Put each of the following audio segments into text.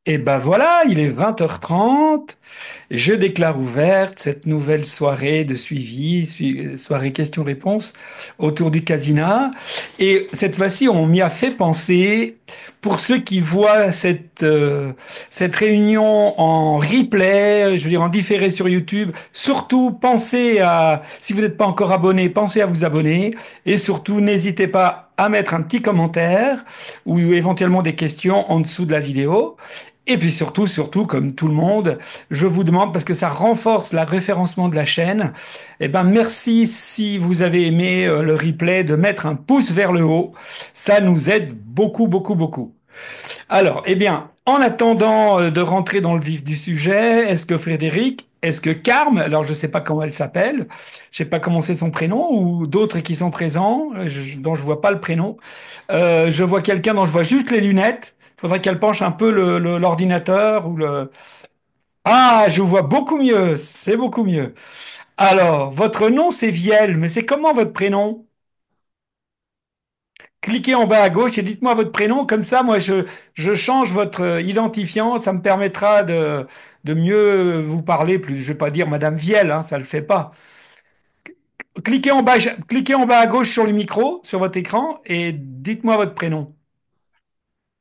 Et ben voilà, il est 20h30. Je déclare ouverte cette nouvelle soirée de suivi, soirée questions-réponses autour du Casina. Et cette fois-ci, on m'y a fait penser pour ceux qui voient cette réunion en replay, je veux dire en différé sur YouTube. Surtout, pensez à, si vous n'êtes pas encore abonné, pensez à vous abonner. Et surtout, n'hésitez pas à mettre un petit commentaire ou éventuellement des questions en dessous de la vidéo. Et puis surtout, comme tout le monde, je vous demande, parce que ça renforce le référencement de la chaîne, eh ben merci si vous avez aimé le replay de mettre un pouce vers le haut. Ça nous aide beaucoup, beaucoup, beaucoup. Alors, eh bien, en attendant de rentrer dans le vif du sujet, est-ce que Carme, alors je ne sais pas comment elle s'appelle, je ne sais pas comment c'est son prénom, ou d'autres qui sont présents, dont je vois pas le prénom. Je vois quelqu'un dont je vois juste les lunettes. Il faudrait qu'elle penche un peu l'ordinateur ou le... Ah, je vous vois beaucoup mieux, c'est beaucoup mieux. Alors, votre nom c'est Viel, mais c'est comment votre prénom? Cliquez en bas à gauche et dites-moi votre prénom, comme ça, je change votre identifiant, ça me permettra de mieux vous parler. Plus, je vais pas dire Madame Viel, hein, ça le fait pas. Cliquez en bas à gauche sur le micro, sur votre écran, et dites-moi votre prénom.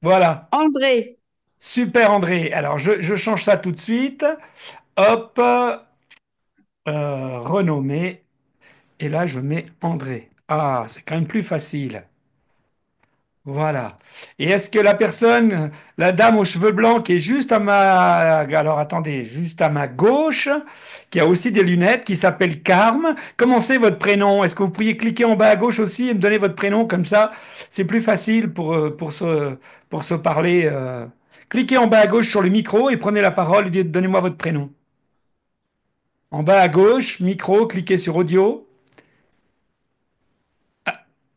Voilà. André, Super André. Alors, je change ça tout de suite. Hop, renommé. Et là, je mets André. Ah, c'est quand même plus facile. Voilà. Et est-ce que la personne, la dame aux cheveux blancs qui est juste à alors attendez, juste à ma gauche, qui a aussi des lunettes, qui s'appelle Carme, comment c'est votre prénom? Est-ce que vous pourriez cliquer en bas à gauche aussi et me donner votre prénom comme ça? C'est plus facile pour se parler. Cliquez en bas à gauche sur le micro et prenez la parole et dites, donnez-moi votre prénom. En bas à gauche, micro, cliquez sur audio.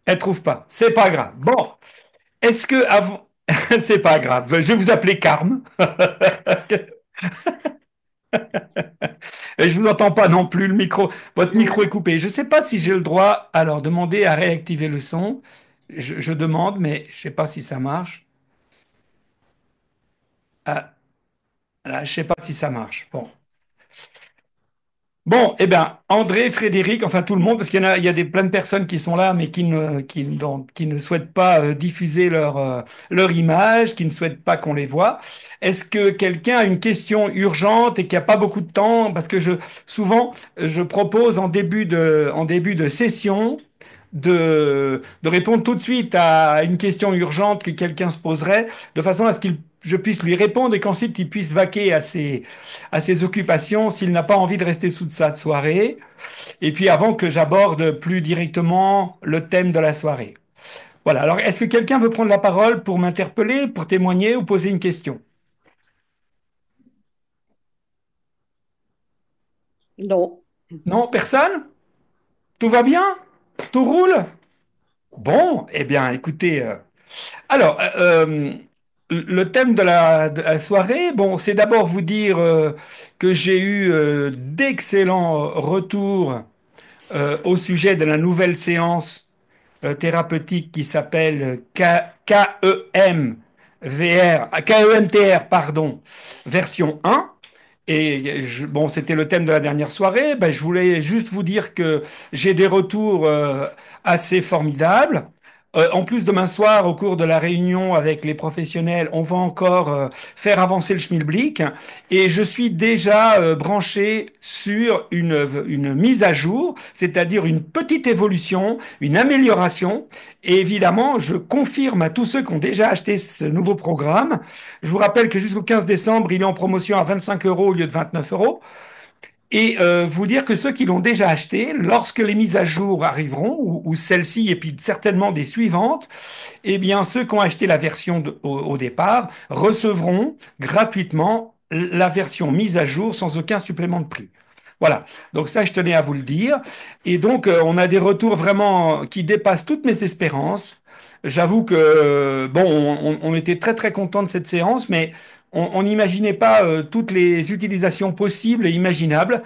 Elle trouve pas. C'est pas grave. Bon. Est-ce que avant... C'est pas grave, je vais vous appeler Carme. Et je vous entends pas non plus, le micro. Votre micro est coupé. Je sais pas si j'ai le droit, alors demander à réactiver le son. Je demande, mais je sais pas si ça marche. Ah, là, je sais pas si ça marche. Bon. Bon, eh bien, André, Frédéric, enfin tout le monde, parce il y a plein de personnes qui sont là, mais qui ne souhaitent pas diffuser leur image, qui ne souhaitent pas qu'on les voit. Est-ce que quelqu'un a une question urgente et qui n'a pas beaucoup de temps? Parce que souvent, je propose en début de session de répondre tout de suite à une question urgente que quelqu'un se poserait, de façon à ce qu'il je puisse lui répondre et qu'ensuite il puisse vaquer à ses occupations s'il n'a pas envie de rester sous sa soirée. Et puis avant que j'aborde plus directement le thème de la soirée. Voilà. Alors, est-ce que quelqu'un veut prendre la parole pour m'interpeller, pour témoigner ou poser une question? non. Non, personne? Tout va bien? Tout roule? Bon, eh bien, écoutez. Alors, le thème de la soirée, bon, c'est d'abord vous dire que j'ai eu d'excellents retours au sujet de la nouvelle séance thérapeutique qui s'appelle KEMTR, pardon, version 1. Et bon, c'était le thème de la dernière soirée. Ben, je voulais juste vous dire que j'ai des retours assez formidables. En plus, demain soir, au cours de la réunion avec les professionnels, on va encore faire avancer le schmilblick. Et je suis déjà branché sur une mise à jour, c'est-à-dire une petite évolution, une amélioration. Et évidemment, je confirme à tous ceux qui ont déjà acheté ce nouveau programme. Je vous rappelle que jusqu'au 15 décembre, il est en promotion à 25 euros au lieu de 29 euros. Et vous dire que ceux qui l'ont déjà acheté, lorsque les mises à jour arriveront, ou celle-ci et puis certainement des suivantes, eh bien ceux qui ont acheté la version au départ recevront gratuitement la version mise à jour sans aucun supplément de prix. Voilà, donc ça je tenais à vous le dire. Et donc on a des retours vraiment qui dépassent toutes mes espérances. J'avoue que bon, on était très très content de cette séance, mais on n'imaginait pas toutes les utilisations possibles et imaginables.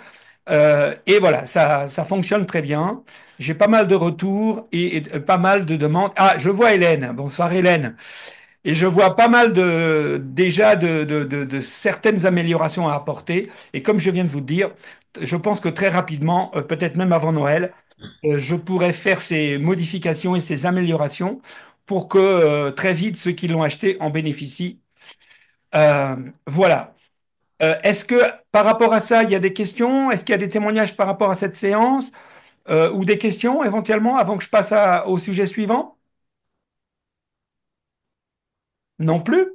Et voilà, ça fonctionne très bien. J'ai pas mal de retours et pas mal de demandes. Ah, je vois Hélène. Bonsoir Hélène. Et je vois pas mal déjà de certaines améliorations à apporter. Et comme je viens de vous dire, je pense que très rapidement, peut-être même avant Noël, je pourrais faire ces modifications et ces améliorations pour que très vite ceux qui l'ont acheté en bénéficient. Euh, voilà. Est-ce que par rapport à ça, il y a des questions? Est-ce qu'il y a des témoignages par rapport à cette séance? Ou des questions éventuellement avant que je passe au sujet suivant? Non plus?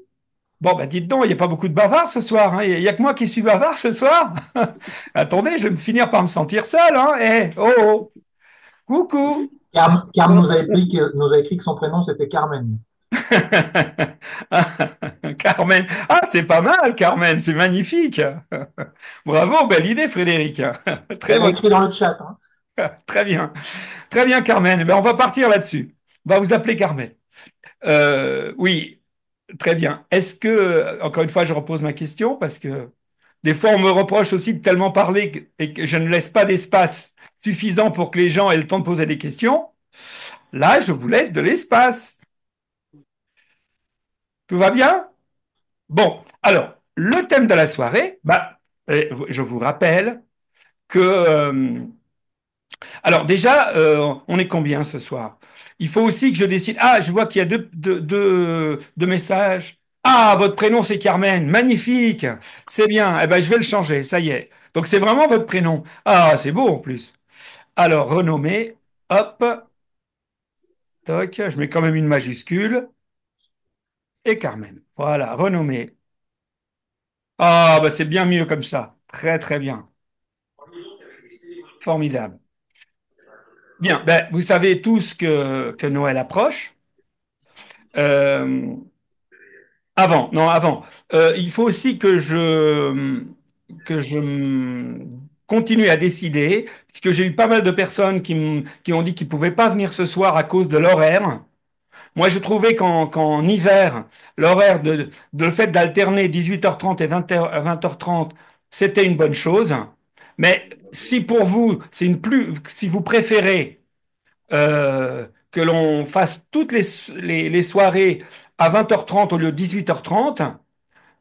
Bon, bah dites donc, il n'y a pas beaucoup de bavards ce soir, hein. Il n'y a que moi qui suis bavard ce soir. Attendez, je vais me finir par me sentir seul, hein. Eh, oh, oh, coucou. Carm nous a écrit que son prénom c'était Carmen. Carmen. Ah, c'est pas mal, Carmen, c'est magnifique. Bravo, belle idée, Frédéric. Très Elle a bonne, écrit dans le chat, hein. très bien. Très bien, Carmen. Eh ben, on va partir là-dessus. On va vous appeler Carmen. Oui, très bien. Est-ce que, encore une fois, je repose ma question parce que des fois, on me reproche aussi de tellement parler et que je ne laisse pas d'espace suffisant pour que les gens aient le temps de poser des questions. Là, je vous laisse de l'espace. Tout va bien? Bon, alors, le thème de la soirée, bah, je vous rappelle que alors déjà, on est combien ce soir? Il faut aussi que je décide. Ah, je vois qu'il y a deux messages. Ah, votre prénom c'est Carmen. Magnifique. C'est bien. Eh ben, je vais le changer. Ça y est. Donc c'est vraiment votre prénom. Ah, c'est beau en plus. Alors, renommé. Hop. Toc. Je mets quand même une majuscule. Et Carmen. Voilà, renommé. Ah, bah c'est bien mieux comme ça. Très, très bien. Formidable. Bien, ben, vous savez tous que Noël approche. Euh, Avant, non, avant. Il faut aussi que je continue à décider, puisque j'ai eu pas mal de personnes qui ont dit qu'ils ne pouvaient pas venir ce soir à cause de l'horaire. Moi, je trouvais qu'en hiver, l'horaire de le fait d'alterner 18h30 et 20h30, c'était une bonne chose. Mais si pour vous, si vous préférez que l'on fasse toutes les soirées à 20h30 au lieu de 18h30,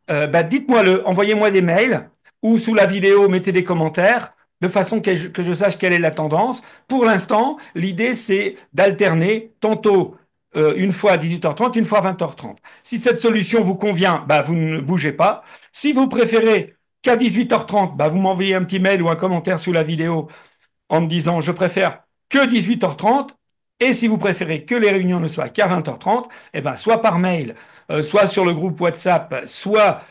bah, dites-moi-le, envoyez-moi des mails ou sous la vidéo, mettez des commentaires de façon que je sache quelle est la tendance. Pour l'instant, l'idée, c'est d'alterner tantôt une fois à 18h30, une fois à 20h30. Si cette solution vous convient, bah, vous ne bougez pas. Si vous préférez qu'à 18h30, bah, vous m'envoyez un petit mail ou un commentaire sous la vidéo en me disant je préfère que 18h30. Et si vous préférez que les réunions ne soient qu'à 20h30, eh ben, soit par mail, soit sur le groupe WhatsApp, soit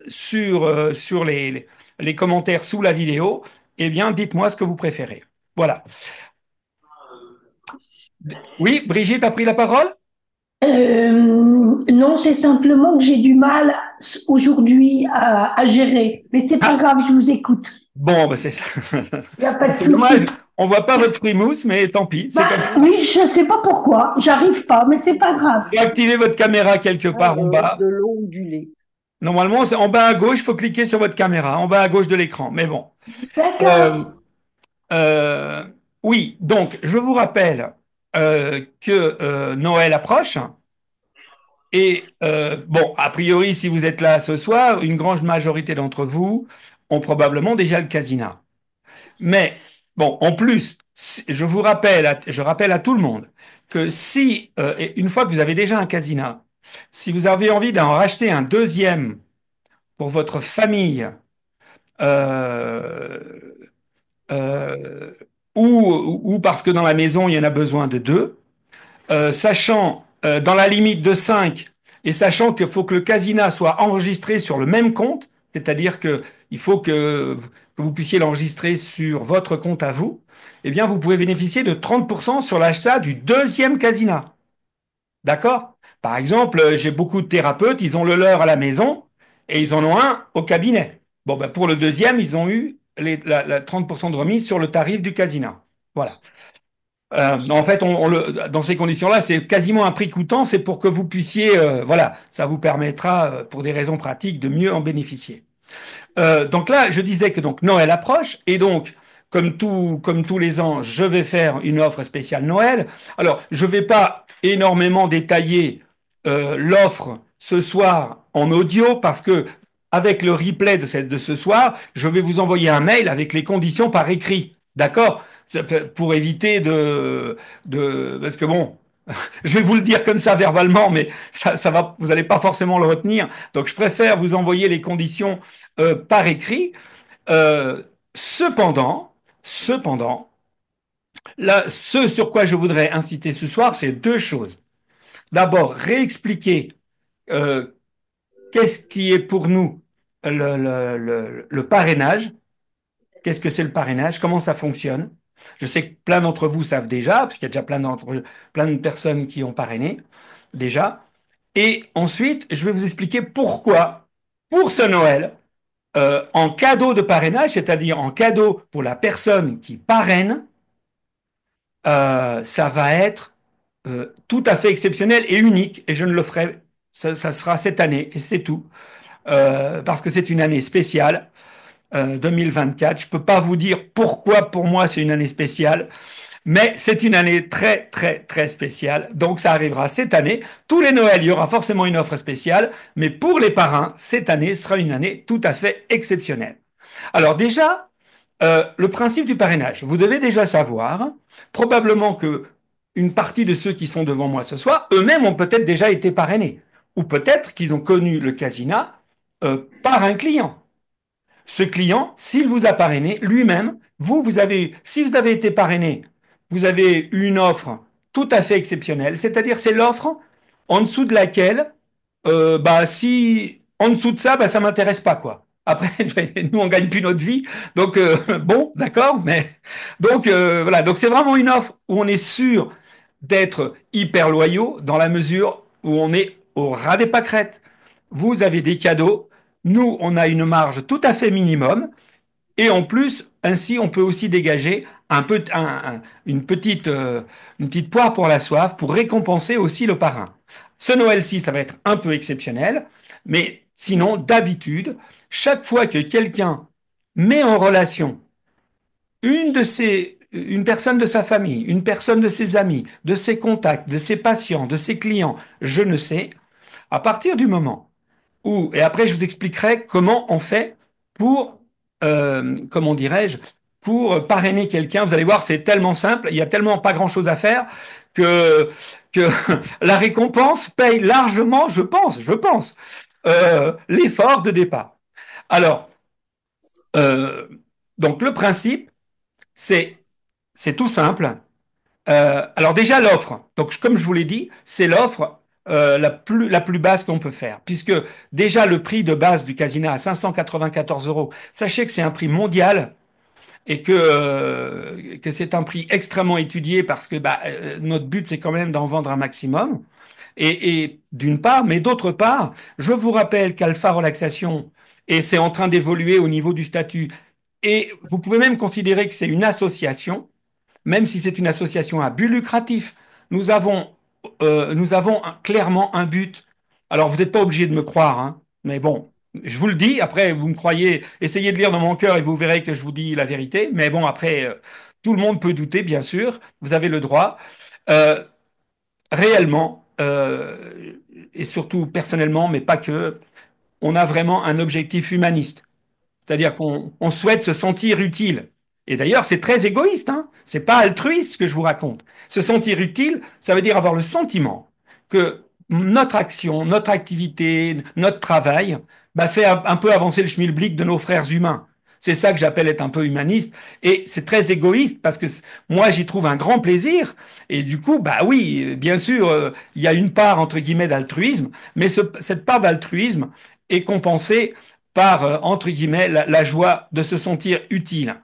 sur les commentaires sous la vidéo, eh bien, dites-moi ce que vous préférez. Voilà. Oui, Brigitte a pris la parole? Non, c'est simplement que j'ai du mal aujourd'hui à gérer. Mais c'est pas Ah, grave, je vous écoute. bon, ben c'est ça. Il n'y a pas de C'est dommage. souci. On voit pas votre frimousse, mais tant pis, c'est Bah comme ça. oui, je sais pas pourquoi, j'arrive pas, mais c'est pas grave. Activez votre caméra quelque part en De bas. l'ondulé. Normalement, c'est en bas à gauche, il faut cliquer sur votre caméra, en bas à gauche de l'écran. Mais bon. Euh, D'accord. euh, oui, donc je vous rappelle que Noël approche. Et bon, a priori, si vous êtes là ce soir, une grande majorité d'entre vous ont probablement déjà le casina. Mais bon, en plus, je rappelle à tout le monde que si, et une fois que vous avez déjà un casina, si vous avez envie d'en racheter un deuxième pour votre famille, euh, euh, ou parce que dans la maison, il y en a besoin de deux, sachant dans la limite de 5 et sachant qu'il faut que le casina soit enregistré sur le même compte, c'est-à-dire que il faut que vous puissiez l'enregistrer sur votre compte à vous, eh bien, vous pouvez bénéficier de 30% sur l'achat du deuxième casina. D'accord? Par exemple, j'ai beaucoup de thérapeutes, ils ont le leur à la maison et ils en ont un au cabinet. Bon, ben, pour le deuxième, ils ont eu la 30% de remise sur le tarif du casina. Voilà. En fait, dans ces conditions-là, c'est quasiment un prix coûtant. C'est pour que vous puissiez, voilà, ça vous permettra, pour des raisons pratiques, de mieux en bénéficier. Donc là, je disais que donc Noël approche et donc comme tous les ans, je vais faire une offre spéciale Noël. Alors, je vais pas énormément détailler l'offre ce soir en audio parce que avec le replay de ce soir, je vais vous envoyer un mail avec les conditions par écrit. D'accord? Pour éviter parce que bon, je vais vous le dire comme ça verbalement, mais ça va, vous n'allez pas forcément le retenir. Donc, je préfère vous envoyer les conditions par écrit. Euh, cependant, cependant, là, ce sur quoi je voudrais inciter ce soir, c'est deux choses. D'abord, réexpliquer euh, qu'est-ce qui est pour nous le parrainage, qu'est-ce que c'est le parrainage, comment ça fonctionne. Je sais que plein d'entre vous savent déjà, parce qu'il y a déjà plein de personnes qui ont parrainé déjà. Et ensuite, je vais vous expliquer pourquoi, pour ce Noël, en cadeau de parrainage, c'est-à-dire en cadeau pour la personne qui parraine, ça va être tout à fait exceptionnel et unique, et je ne le ferai, ça sera cette année, et c'est tout. Parce que c'est une année spéciale, 2024. Je ne peux pas vous dire pourquoi pour moi c'est une année spéciale, mais c'est une année très très très spéciale. Donc ça arrivera cette année. Tous les Noëls, il y aura forcément une offre spéciale, mais pour les parrains, cette année sera une année tout à fait exceptionnelle. Alors déjà, le principe du parrainage. Vous devez déjà savoir, probablement que une partie de ceux qui sont devant moi ce soir, eux-mêmes ont peut-être déjà été parrainés, ou peut-être qu'ils ont connu le casina par un client. Ce client, s'il vous a parrainé, lui-même, si vous avez été parrainé, vous avez eu une offre tout à fait exceptionnelle, c'est-à-dire c'est l'offre en dessous de laquelle, bah, si en dessous de ça, bah, ça m'intéresse pas, quoi. Après, nous, on gagne plus notre vie, donc bon, d'accord, mais donc voilà, donc c'est vraiment une offre où on est sûr d'être hyper loyaux dans la mesure où on est au ras des pâquerettes. Vous avez des cadeaux, nous, on a une marge tout à fait minimum. Et en plus, ainsi, on peut aussi dégager une petite poire pour la soif pour récompenser aussi le parrain. Ce Noël-ci, ça va être un peu exceptionnel, mais sinon, d'habitude, chaque fois que quelqu'un met en relation une personne de sa famille, une personne de ses amis, de ses contacts, de ses patients, de ses clients, je ne sais, à partir du moment et après je vous expliquerai comment on fait pour, comment dirais-je, pour parrainer quelqu'un. Vous allez voir, c'est tellement simple, il y a tellement pas grand-chose à faire que la récompense paye largement, je pense, l'effort de départ. Alors, euh, donc le principe, c'est, c'est tout simple. Alors déjà l'offre. Donc comme je vous l'ai dit, c'est l'offre la plus basse qu'on peut faire, puisque déjà le prix de base du Casina à 594 euros. Sachez que c'est un prix mondial et que c'est un prix extrêmement étudié parce que bah, notre but c'est quand même d'en vendre un maximum. Et d'une part, mais d'autre part, je vous rappelle qu'Alpha Relaxation, et c'est en train d'évoluer au niveau du statut, et vous pouvez même considérer que c'est une association même si c'est une association à but lucratif, nous avons clairement un but. Alors, vous n'êtes pas obligé de me croire, hein, mais bon, je vous le dis. Après, vous me croyez, essayez de lire dans mon cœur et vous verrez que je vous dis la vérité. Mais bon, après, tout le monde peut douter, bien sûr. Vous avez le droit. Euh, réellement, et surtout personnellement, mais pas que, on a vraiment un objectif humaniste. C'est-à-dire qu'on souhaite se sentir utile. Et d'ailleurs, c'est très égoïste, hein. C'est pas altruiste ce que je vous raconte. Se sentir utile, ça veut dire avoir le sentiment que notre action, notre activité, notre travail, bah, fait un peu avancer le schmilblick de nos frères humains. C'est ça que j'appelle être un peu humaniste. Et c'est très égoïste parce que moi, j'y trouve un grand plaisir. Et du coup, bah oui, bien sûr, il y a une part, entre guillemets, d'altruisme, mais cette part d'altruisme est compensée par, entre guillemets, la joie de se sentir utile.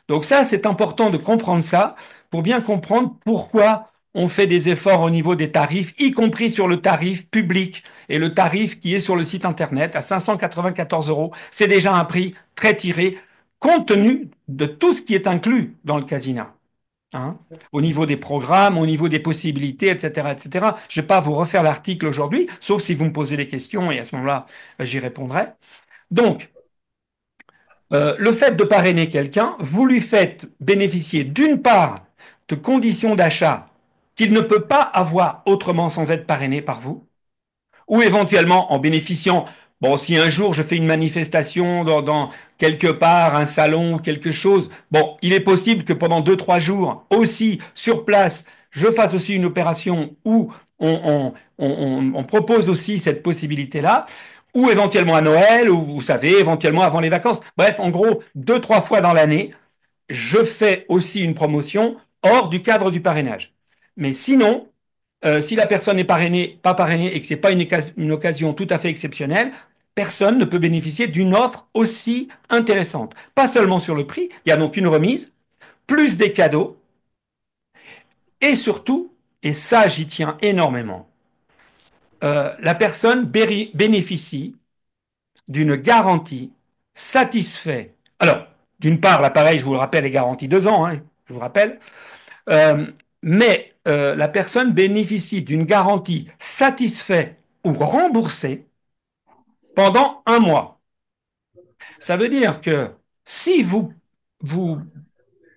Donc ça, c'est important de comprendre ça pour bien comprendre pourquoi on fait des efforts au niveau des tarifs, y compris sur le tarif public et le tarif qui est sur le site internet à 594 euros. C'est déjà un prix très tiré compte tenu de tout ce qui est inclus dans le casino. Hein, au niveau des programmes, au niveau des possibilités, etc., etc. Je ne vais pas vous refaire l'article aujourd'hui, sauf si vous me posez des questions et à ce moment-là, j'y répondrai. Donc, le fait de parrainer quelqu'un, vous lui faites bénéficier d'une part de conditions d'achat qu'il ne peut pas avoir autrement sans être parrainé par vous. ou éventuellement en bénéficiant, bon, si un jour je fais une manifestation dans quelque part, un salon ou quelque chose, bon, il est possible que pendant 2, 3 jours aussi sur place, je fasse aussi une opération où on propose aussi cette possibilité-là, ou éventuellement à Noël, ou vous savez, éventuellement avant les vacances. Bref, en gros, 2, 3 fois dans l'année, je fais aussi une promotion hors du cadre du parrainage. Mais sinon, si la personne n'est parrainée, pas parrainée et que ce n'est pas une occasion tout à fait exceptionnelle, personne ne peut bénéficier d'une offre aussi intéressante. Pas seulement sur le prix, il y a donc une remise, plus des cadeaux, et surtout, et ça j'y tiens énormément, la personne bénéficie d'une garantie satisfait. Alors, d'une part, l'appareil, je vous le rappelle, est garanti 2 ans, hein, je vous rappelle. Euh, mais la personne bénéficie d'une garantie satisfait ou remboursée pendant un mois. Ça veut dire que si vous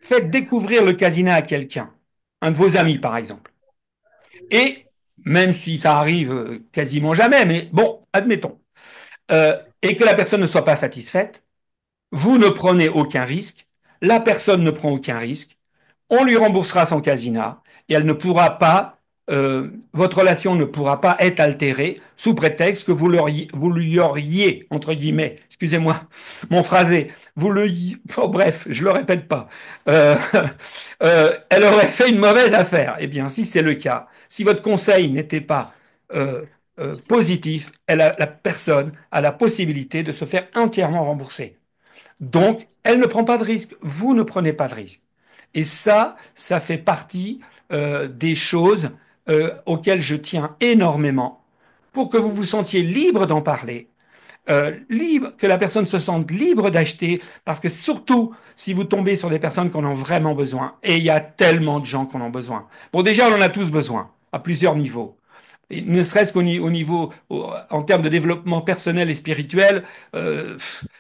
faites découvrir le casino à quelqu'un, un de vos amis par exemple, et même si ça arrive quasiment jamais, mais bon, admettons, et que la personne ne soit pas satisfaite, vous ne prenez aucun risque, la personne ne prend aucun risque, on lui remboursera son casina et elle ne pourra pas, votre relation ne pourra pas être altérée sous prétexte que vous lui auriez, entre guillemets, excusez-moi, mon phrasé, oh, bref, je le répète pas, euh, elle aurait fait une mauvaise affaire. Eh bien, si c'est le cas, si votre conseil n'était pas euh, positif, la personne a la possibilité de se faire entièrement rembourser. Donc, elle ne prend pas de risque. Vous ne prenez pas de risque. Et ça fait partie des choses auxquelles je tiens énormément pour que vous vous sentiez libre d'en parler, libre, que la personne se sente libre d'acheter, parce que surtout, si vous tombez sur des personnes qui en ont vraiment besoin, et il y a tellement de gens qui en ont besoin. Bon, déjà, on en a tous besoin, à plusieurs niveaux. Et ne serait-ce au niveau, en termes de développement personnel et spirituel,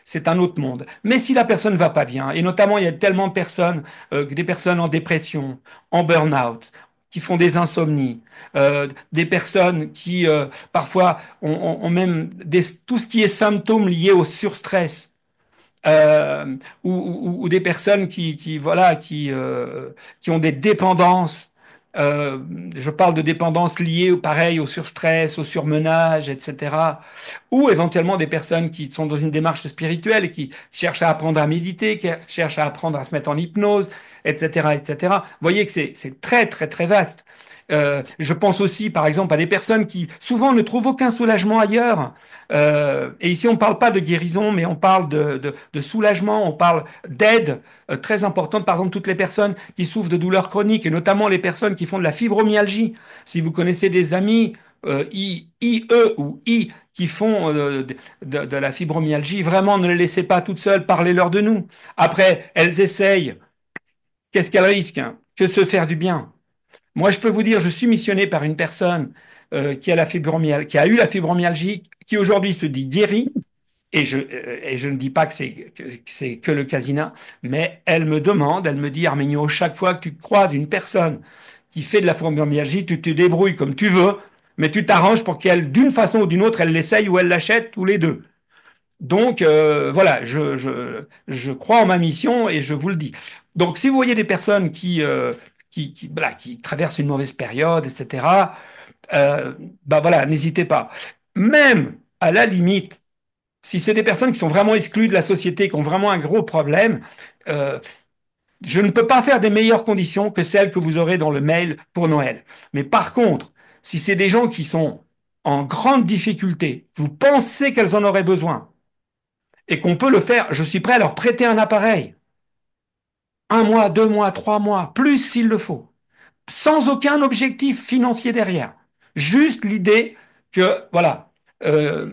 c'est un autre monde. Mais si la personne va pas bien, et notamment il y a tellement de personnes, des personnes en dépression, en burn-out, qui font des insomnies, des personnes qui parfois ont même tout ce qui est symptômes liés au surstress, ou des personnes voilà, qui ont des dépendances. Euh, je parle de dépendances liées, pareil, au surstress, au surmenage, etc. Ou éventuellement des personnes qui sont dans une démarche spirituelle et qui cherchent à apprendre à méditer, qui cherchent à apprendre à se mettre en hypnose, etc., etc. Vous voyez que c'est très, très, très vaste. Je pense aussi, par exemple, à des personnes qui souvent ne trouvent aucun soulagement ailleurs. Et ici, on ne parle pas de guérison, mais on parle de soulagement, on parle d'aide très importante. Par exemple, toutes les personnes qui souffrent de douleurs chroniques, et notamment les personnes qui font de la fibromyalgie. Si vous connaissez des amis IE ou I qui font de la fibromyalgie, vraiment ne les laissez pas toutes seules, parlez-leur de nous. Après, elles essayent. Qu'est-ce qu'elles risquent, hein? Que se faire du bien. Moi, je peux vous dire, je suis missionné par une personne qui a eu la fibromyalgie, qui aujourd'hui se dit guérie, et je ne dis pas que c'est que le casina, mais elle me demande, elle me dit, Arménio, chaque fois que tu croises une personne qui fait de la fibromyalgie, tu te débrouilles comme tu veux, mais tu t'arranges pour qu'elle, d'une façon ou d'une autre, elle l'essaye ou elle l'achète, ou les deux. Donc, voilà, je crois en ma mission et je vous le dis. Donc, si vous voyez des personnes voilà, qui traversent une mauvaise période, etc., bah voilà, n'hésitez pas. Même à la limite, si c'est des personnes qui sont vraiment exclues de la société, qui ont vraiment un gros problème, euh, je ne peux pas faire des meilleures conditions que celles que vous aurez dans le mail pour Noël. Mais par contre, si c'est des gens qui sont en grande difficulté, vous pensez qu'elles en auraient besoin, et qu'on peut le faire, je suis prêt à leur prêter un appareil. 1 mois, 2 mois, 3 mois, plus s'il le faut. Sans aucun objectif financier derrière. Juste l'idée que, voilà, euh,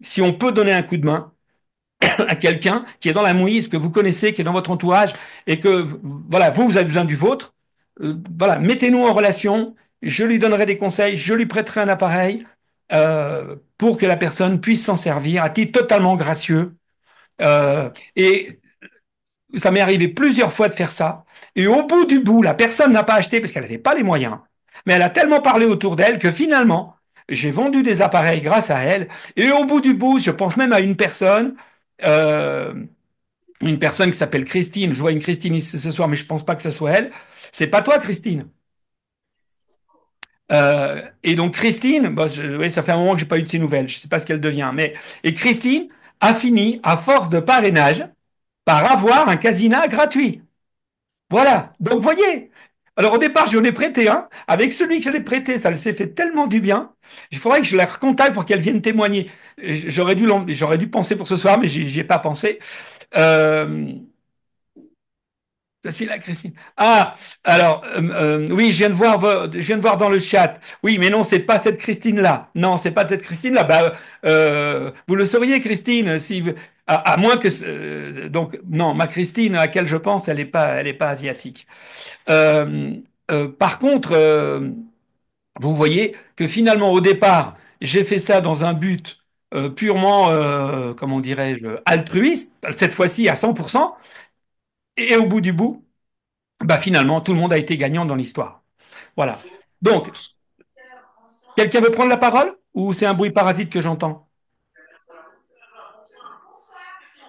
si on peut donner un coup de main à quelqu'un qui est dans la mouise, que vous connaissez, qui est dans votre entourage, et que, voilà, vous avez besoin du vôtre, voilà, mettez-nous en relation, je lui donnerai des conseils, je lui prêterai un appareil, pour que la personne puisse s'en servir à titre totalement gracieux. Et ça m'est arrivé plusieurs fois de faire ça. Et au bout du bout, la personne n'a pas acheté parce qu'elle n'avait pas les moyens. Mais elle a tellement parlé autour d'elle que finalement, J'ai vendu des appareils grâce à elle. Et au bout du bout, je pense même à euh, une personne qui s'appelle Christine. Je vois une Christine ici ce soir, mais je pense pas que ce soit elle. C'est pas toi, Christine. Et donc Christine, bah, oui, ça fait un moment que j'ai pas eu de ses nouvelles. Je sais pas ce qu'elle devient, mais et Christine a fini, à force de parrainage, par avoir un casina gratuit. Voilà. Donc, vous voyez. Alors, au départ, je lui en ai prêté un. Avec celui que j'allais prêter, ça le s'est fait tellement du bien. Il faudrait que je la recontacte pour qu'elle vienne témoigner. J'aurais dû penser pour ce soir, mais j'y ai pas pensé. Euh, si, là, Christine. Ah, alors, oui, je viens de voir dans le chat. Oui, mais non, c'est pas cette Christine-là. Non, c'est pas cette Christine-là. Bah, vous le sauriez, Christine, si, à moins que, donc, non, ma Christine à laquelle je pense, elle est pas asiatique. Euh, par contre, vous voyez que finalement, au départ, j'ai fait ça dans un but purement, comment dirais-je, altruiste, cette fois-ci à 100%, et au bout du bout, bah finalement, tout le monde a été gagnant dans l'histoire. Voilà. Donc, quelqu'un veut prendre la parole ou c'est un bruit parasite que j'entends?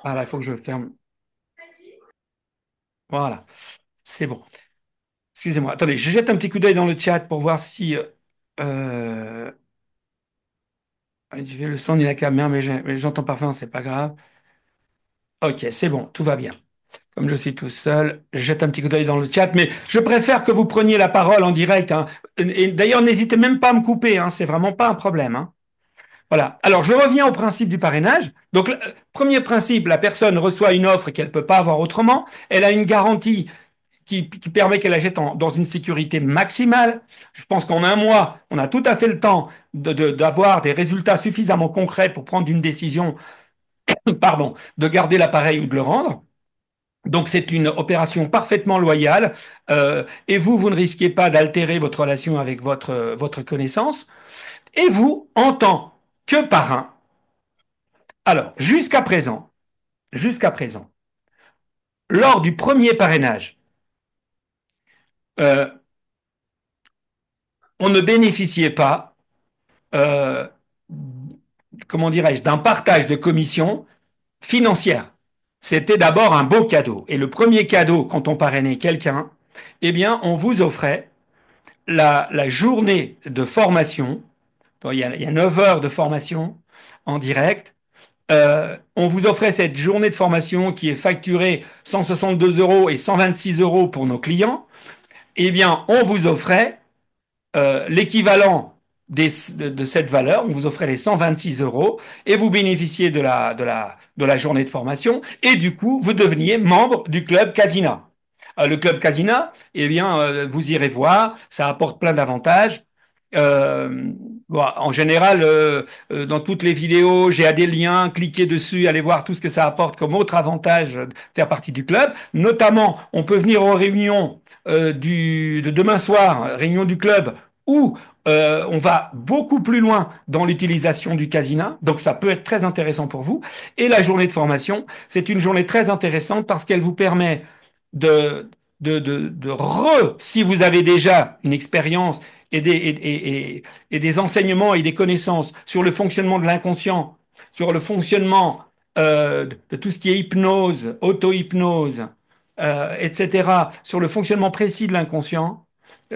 Ah là, il faut que je ferme. Voilà, c'est bon. Excusez-moi. Attendez, je jette un petit coup d'œil dans le chat pour voir si euh, je vais le son ni la caméra, mais j'entends parfaitement, c'est pas grave. Ok, c'est bon, tout va bien. Comme je suis tout seul, je jette un petit coup d'œil dans le chat, mais je préfère que vous preniez la parole en direct, hein. Et d'ailleurs, n'hésitez même pas à me couper, hein, c'est vraiment pas un problème, hein. Voilà. Alors, je reviens au principe du parrainage. Donc, premier principe, la personne reçoit une offre qu'elle ne peut pas avoir autrement. Elle a une garantie qui permet qu'elle achète dans une sécurité maximale. Je pense qu'en un mois, on a tout à fait le temps d'avoir des résultats suffisamment concrets pour prendre une décision, pardon, de garder l'appareil ou de le rendre. Donc c'est une opération parfaitement loyale et vous ne risquez pas d'altérer votre relation avec votre connaissance. Et vous, en tant que parrain, alors jusqu'à présent, lors du premier parrainage, euh, on ne bénéficiait pas, euh, comment dirais-je, d'un partage de commission financière. C'était d'abord un beau cadeau. Et le premier cadeau, quand on parrainait quelqu'un, eh bien, on vous offrait la journée de formation. Il y a 9 heures de formation en direct. On vous offrait cette journée de formation qui est facturée 162 euros et 126 euros pour nos clients. Eh bien, on vous offrait l'équivalent de cette valeur, on vous offrait les 126 euros et vous bénéficiez de la journée de formation et du coup, vous deveniez membre du club Casina. Le club Casina, eh bien, vous irez voir, ça apporte plein d'avantages. Bon, en général, dans toutes les vidéos, j'ai des liens, cliquez dessus, allez voir tout ce que ça apporte comme autre avantage de faire partie du club. Notamment, on peut venir aux réunions de demain soir, réunion du club, où on va beaucoup plus loin dans l'utilisation du casina, donc ça peut être très intéressant pour vous. Et la journée de formation, c'est une journée très intéressante parce qu'elle vous permet de, si vous avez déjà une expérience et des enseignements et des connaissances sur le fonctionnement de l'inconscient, sur le fonctionnement de tout ce qui est hypnose, auto-hypnose, etc., sur le fonctionnement précis de l'inconscient,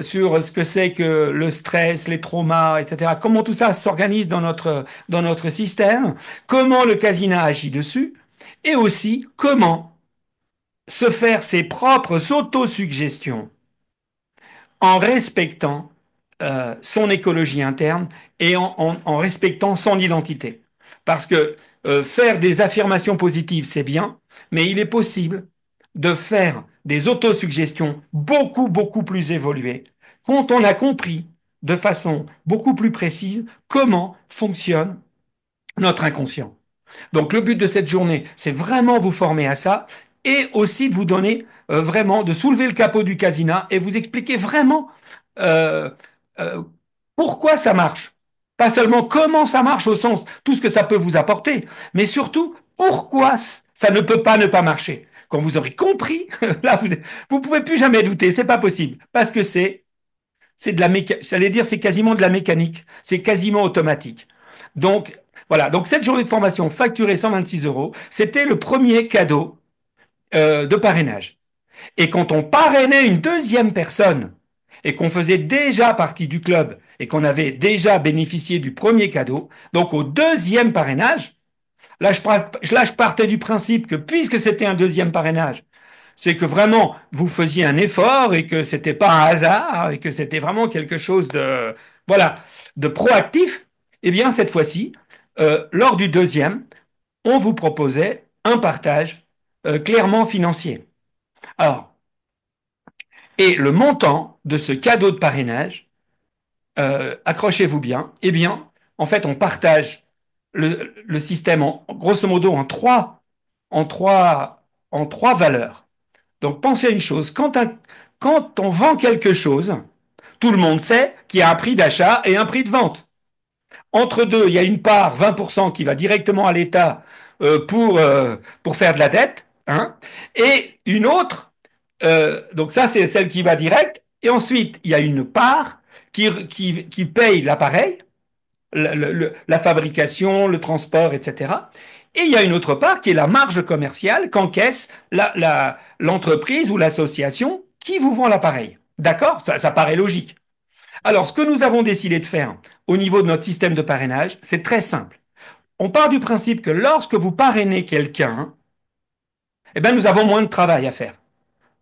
sur ce que c'est que le stress, les traumas, etc., comment tout ça s'organise dans notre système, comment le casina agit dessus, et aussi comment se faire ses propres autosuggestions en respectant son écologie interne et en respectant son identité. Parce que faire des affirmations positives, c'est bien, mais il est possible de faire des autosuggestions beaucoup, beaucoup plus évoluées quand on a compris de façon beaucoup plus précise comment fonctionne notre inconscient. Donc le but de cette journée, c'est vraiment vous former à ça et aussi de vous donner vraiment, de soulever le capot du casina et vous expliquer vraiment euh, euh, pourquoi ça marche. Pas seulement comment ça marche au sens tout ce que ça peut vous apporter, mais surtout pourquoi ça ne pas marcher. Quand vous aurez compris, là vous pouvez plus jamais douter, c'est pas possible parce que c'est c'est de la j'allais dire, c'est quasiment de la mécanique. C'est quasiment automatique. Donc, voilà. Donc, cette journée de formation facturée 126 euros, c'était le premier cadeau de parrainage. Et quand on parrainait une deuxième personne et qu'on faisait déjà partie du club et qu'on avait déjà bénéficié du premier cadeau, donc au deuxième parrainage, là, je partais du principe que puisque c'était un deuxième parrainage, c'est que vraiment vous faisiez un effort et que c'était pas un hasard et que c'était vraiment quelque chose de, voilà, de proactif. Eh bien, cette fois-ci, lors du deuxième, on vous proposait un partage clairement financier. Alors, et le montant de ce cadeau de parrainage, accrochez-vous bien, eh bien, en fait, on partage le système grosso modo en trois, en trois valeurs. Donc, pensez à une chose, quand on vend quelque chose, tout le monde sait qu'il y a un prix d'achat et un prix de vente. Entre deux, il y a une part, 20%, qui va directement à l'État pour faire de la dette, hein, et une autre, donc ça c'est celle qui va direct, et ensuite il y a une part qui paye l'appareil, la fabrication, le transport, etc. Et il y a une autre part qui est la marge commerciale qu'encaisse l'entreprise ou l'association qui vous vend l'appareil. D'accord? Ça paraît logique. Alors, ce que nous avons décidé de faire au niveau de notre système de parrainage, c'est très simple. On part du principe que lorsque vous parrainez quelqu'un, eh ben, nous avons moins de travail à faire.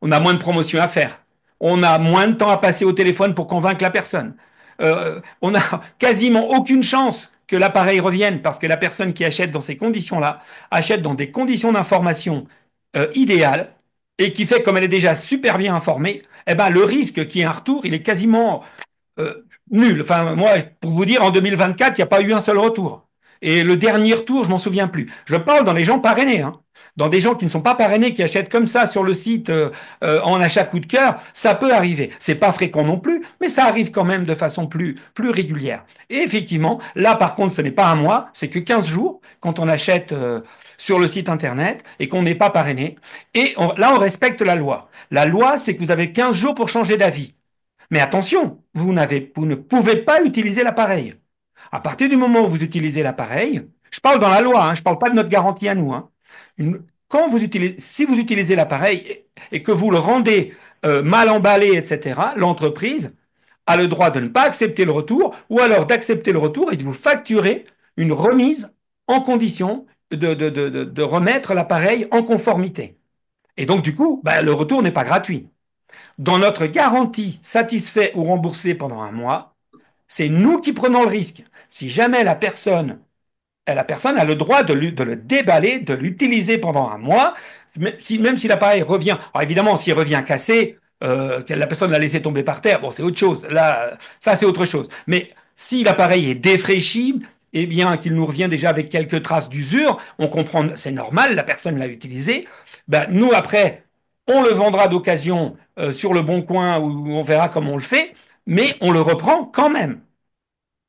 On a moins de promotions à faire. On a moins de temps à passer au téléphone pour convaincre la personne. On n'a quasiment aucune chance que l'appareil revienne parce que la personne qui achète dans ces conditions-là achète dans des conditions d'information idéales et qui fait comme elle est déjà super bien informée, eh ben, le risque qu'il y ait un retour, il est quasiment nul. Enfin, moi, pour vous dire, en 2024, il n'y a pas eu un seul retour. Et le dernier retour, je m'en souviens plus. Je parle dans les gens parrainés, hein. Dans des gens qui ne sont pas parrainés, qui achètent comme ça sur le site en achat coup de cœur, ça peut arriver. C'est pas fréquent non plus, mais ça arrive quand même de façon plus régulière. Et effectivement, là par contre, ce n'est pas un mois, c'est que 15 jours quand on achète sur le site internet et qu'on n'est pas parrainé. Et là, on respecte la loi. La loi, c'est que vous avez 15 jours pour changer d'avis. Mais attention, vous ne pouvez pas utiliser l'appareil. À partir du moment où vous utilisez l'appareil, je parle dans la loi, hein, je ne parle pas de notre garantie à nous, hein. Si vous utilisez l'appareil et que vous le rendez mal emballé, etc., l'entreprise a le droit de ne pas accepter le retour ou alors d'accepter le retour et de vous facturer une remise en condition de remettre l'appareil en conformité. Et donc, du coup, bah, le retour n'est pas gratuit. Dans notre garantie satisfait ou remboursé pendant un mois, c'est nous qui prenons le risque. Si jamais la personne a le droit de le déballer, de l'utiliser pendant un mois, même si l'appareil revient. Alors évidemment, s'il revient cassé, que la personne l'a laissé tomber par terre, bon, c'est autre chose. Là, ça, c'est autre chose. Mais si l'appareil est défraîchi, eh bien, qu'il nous revient déjà avec quelques traces d'usure, on comprend, c'est normal, la personne l'a utilisé. Ben, nous, après, on le vendra d'occasion sur le bon coin où on verra comment on le fait, mais on le reprend quand même.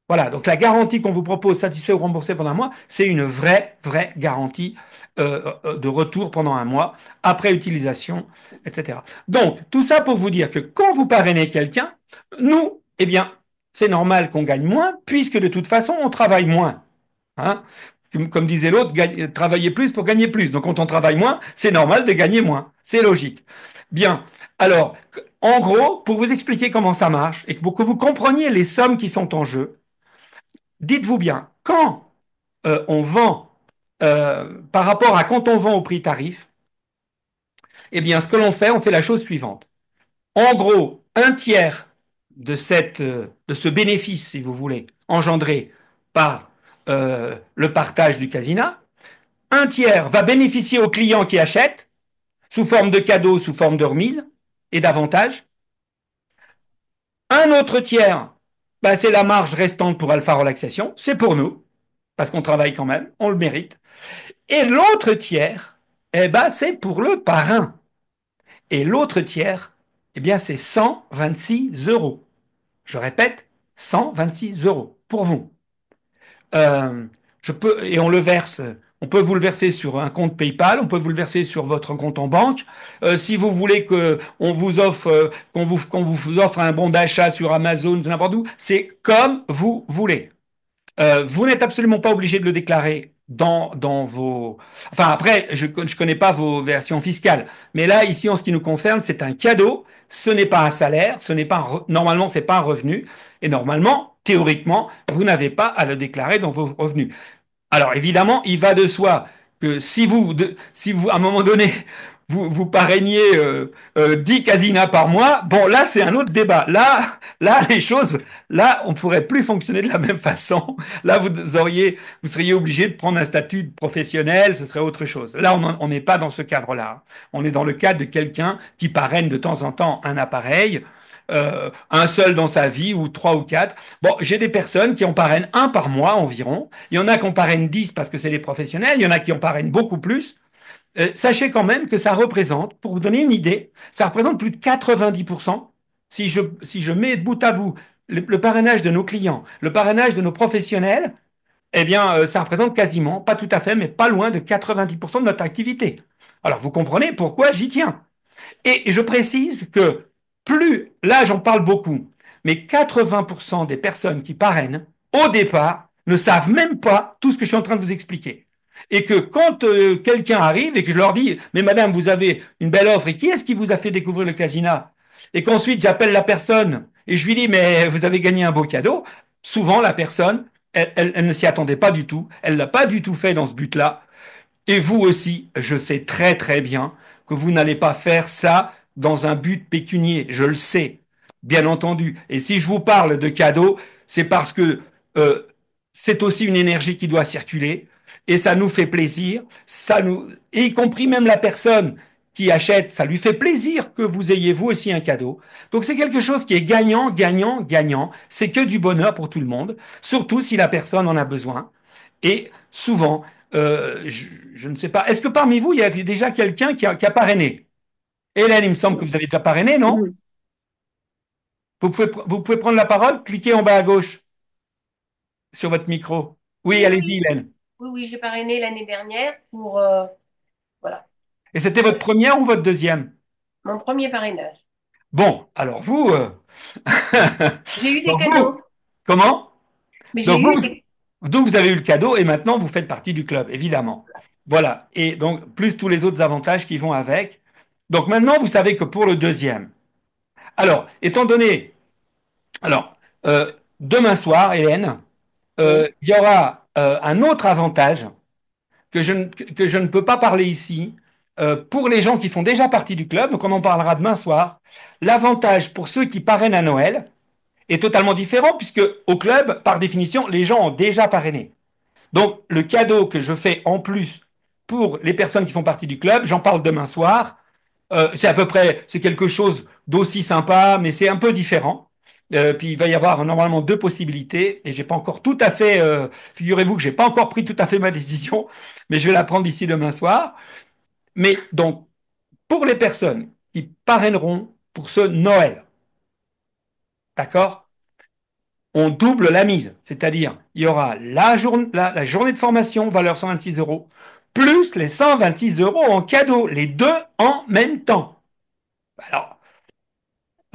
Voilà, donc la garantie qu'on vous propose, satisfait ou remboursé pendant un mois, c'est une vraie garantie de retour pendant un mois, après utilisation, etc. Donc, tout ça pour vous dire que quand vous parrainez quelqu'un, nous, eh bien, c'est normal qu'on gagne moins, puisque de toute façon, on travaille moins. Hein. Comme disait l'autre, travailler plus pour gagner plus. Donc, quand on travaille moins, c'est normal de gagner moins. C'est logique. Bien. Alors, en gros, pour vous expliquer comment ça marche et pour que vous compreniez les sommes qui sont en jeu, dites-vous bien, quand on vend, par rapport à quand on vend au prix tarif, eh bien, ce que l'on fait, on fait la chose suivante. En gros, un tiers de ce bénéfice, si vous voulez, engendré par le partage du casina, un tiers va bénéficier aux clients qui achètent sous forme de cadeaux, sous forme de remise et d'avantages. Un autre tiers, ben, c'est la marge restante pour Alpha Relaxation, c'est pour nous, parce qu'on travaille quand même, on le mérite. Et l'autre tiers, eh ben, c'est pour le parrain. Et l'autre tiers, eh bien, c'est 126 euros. Je répète, 126 euros pour vous. Euh, je peux, et on le verse. On peut vous le verser sur un compte PayPal, on peut vous le verser sur votre compte en banque. Si vous voulez que on vous offre, qu'on vous offre un bon d'achat sur Amazon, n'importe où, c'est comme vous voulez. Vous n'êtes absolument pas obligé de le déclarer dans vos... Enfin, après, je ne connais pas vos versions fiscales. Mais là, ici, en ce qui nous concerne, c'est un cadeau. Ce n'est pas un salaire. Ce n'est pas normalement, c'est pas un revenu. Et normalement, théoriquement, vous n'avez pas à le déclarer dans vos revenus. Alors évidemment, il va de soi que si vous à un moment donné, vous parrainiez 10 casinas par mois, bon là c'est un autre débat. Là les choses, là on pourrait plus fonctionner de la même façon. Là vous seriez obligé de prendre un statut de professionnel, ce serait autre chose. Là on n'est pas dans ce cadre-là. On est dans le cadre de quelqu'un qui parraine de temps en temps un appareil. Un seul dans sa vie ou trois ou quatre. Bon, j'ai des personnes qui en parrainent un par mois environ. Il y en a qui en parrainent 10 parce que c'est des professionnels. Il y en a qui en parrainent beaucoup plus. Sachez quand même que ça représente, pour vous donner une idée, ça représente plus de 90%. Si je mets bout à bout le parrainage de nos clients, le parrainage de nos professionnels, eh bien, ça représente quasiment, pas tout à fait, mais pas loin de 90% de notre activité. Alors, vous comprenez pourquoi j'y tiens. Et je précise que plus, là j'en parle beaucoup, mais 80% des personnes qui parrainent, au départ, ne savent même pas tout ce que je suis en train de vous expliquer. Et que quand quelqu'un arrive et que je leur dis, mais madame, vous avez une belle offre, et qui est-ce qui vous a fait découvrir le casino? Et qu'ensuite j'appelle la personne et je lui dis, mais vous avez gagné un beau cadeau, souvent la personne, elle ne s'y attendait pas du tout, elle l'a pas du tout fait dans ce but-là, et vous aussi, je sais très très bien que vous n'allez pas faire ça dans un but pécunier. Je le sais, bien entendu. Et si je vous parle de cadeaux, c'est parce que euh, c'est aussi une énergie qui doit circuler et ça nous fait plaisir. Et y compris même la personne qui achète, ça lui fait plaisir que vous ayez vous aussi un cadeau. Donc c'est quelque chose qui est gagnant, gagnant, gagnant. C'est que du bonheur pour tout le monde, surtout si la personne en a besoin. Et souvent, je ne sais pas. Est-ce que parmi vous, il y a déjà quelqu'un qui a parrainé? Hélène, il me semble que vous avez déjà parrainé, non? Mhm. Vous pouvez prendre la parole, cliquez en bas à gauche sur votre micro. Oui, Oui, allez-y, oui, Hélène. oui, oui, j'ai parrainé l'année dernière pour voilà, Et c'était votre première ou votre deuxième? mon premier parrainage. Bon, alors vous, J'ai eu des donc vous, cadeaux, comment? mais j'ai Donc eu vous, des... donc vous avez eu le cadeau et maintenant vous faites partie du club, évidemment. Voilà. Et donc, plus tous les autres avantages qui vont avec. Donc maintenant, vous savez que pour le deuxième. Alors, étant donné Alors, demain soir, Hélène, Oui, il y aura un autre avantage que je ne peux pas parler ici pour les gens qui font déjà partie du club, donc on en parlera demain soir. L'avantage pour ceux qui parrainent à Noël est totalement différent puisque au club, par définition, les gens ont déjà parrainé. Donc, le cadeau que je fais en plus pour les personnes qui font partie du club, j'en parle demain soir. C'est à peu près, c'est quelque chose d'aussi sympa, mais c'est un peu différent. Puis il va y avoir normalement deux possibilités, et j'ai pas encore tout à fait, figurez-vous que j'ai pas encore pris tout à fait ma décision, mais je vais la prendre d'ici demain soir. Mais donc, pour les personnes qui parraineront pour ce Noël, d'accord? On double la mise, c'est-à-dire il y aura la journée de formation valeur 126 euros, plus les 126 euros en cadeau, les deux en même temps. Alors,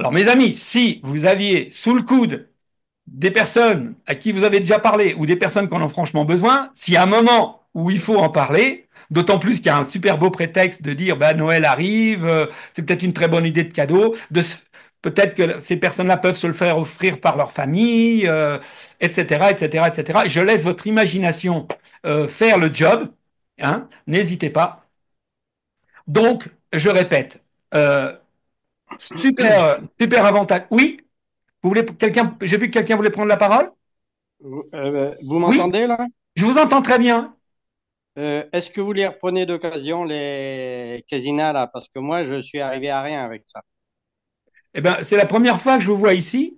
Alors, mes amis, si vous aviez sous le coude des personnes à qui vous avez déjà parlé ou des personnes qui en ont franchement besoin, s'il y a un moment où il faut en parler, d'autant plus qu'il y a un super beau prétexte de dire bah, Noël arrive, c'est peut-être une très bonne idée de cadeau, peut-être que ces personnes-là peuvent se le faire offrir par leur famille, etc., etc., etc. Je laisse votre imagination faire le job, hein, n'hésitez pas. Donc, je répète, super avantage. Oui, vous voulez quelqu'un? J'ai vu que quelqu'un voulait prendre la parole. Vous Oui, m'entendez là? je vous entends très bien. Est-ce que vous les reprenez d'occasion, les casinas là? Parce que moi, je suis arrivé à rien avec ça. Eh ben, c'est la première fois que je vous vois ici.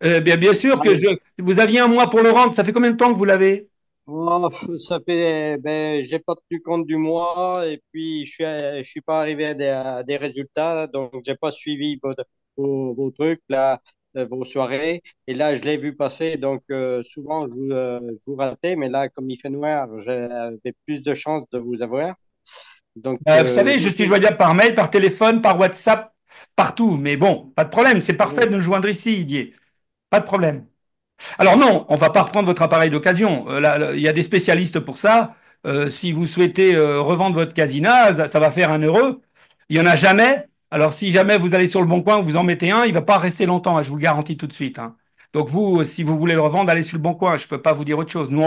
Bien sûr que Allez. vous aviez un mois pour le rendre. Ça fait combien de temps que vous l'avez? Oh, ça fait, ben, j'ai pas tenu compte du mois et puis je suis pas arrivé à des résultats, donc j'ai pas suivi vos trucs là. vos soirées. Et là, je l'ai vu passer, donc souvent, je vous ratais, mais là, comme il fait noir, j'avais plus de chances de vous avoir. Donc, Vous savez, je suis joignable par mail, par téléphone, par WhatsApp, partout. Mais bon, pas de problème. C'est parfait de nous joindre ici, Didier. Pas de problème. Alors non, on va pas reprendre votre appareil d'occasion. Là, il y a des spécialistes pour ça. Si vous souhaitez revendre votre Casina, ça va faire 1 heure. Il y en a jamais. Alors si jamais vous allez sur le bon coin, vous en mettez un, il va pas rester longtemps, hein, je vous le garantis tout de suite, hein. Donc vous, si vous voulez le revendre, allez sur le bon coin. Je peux pas vous dire autre chose. Nous,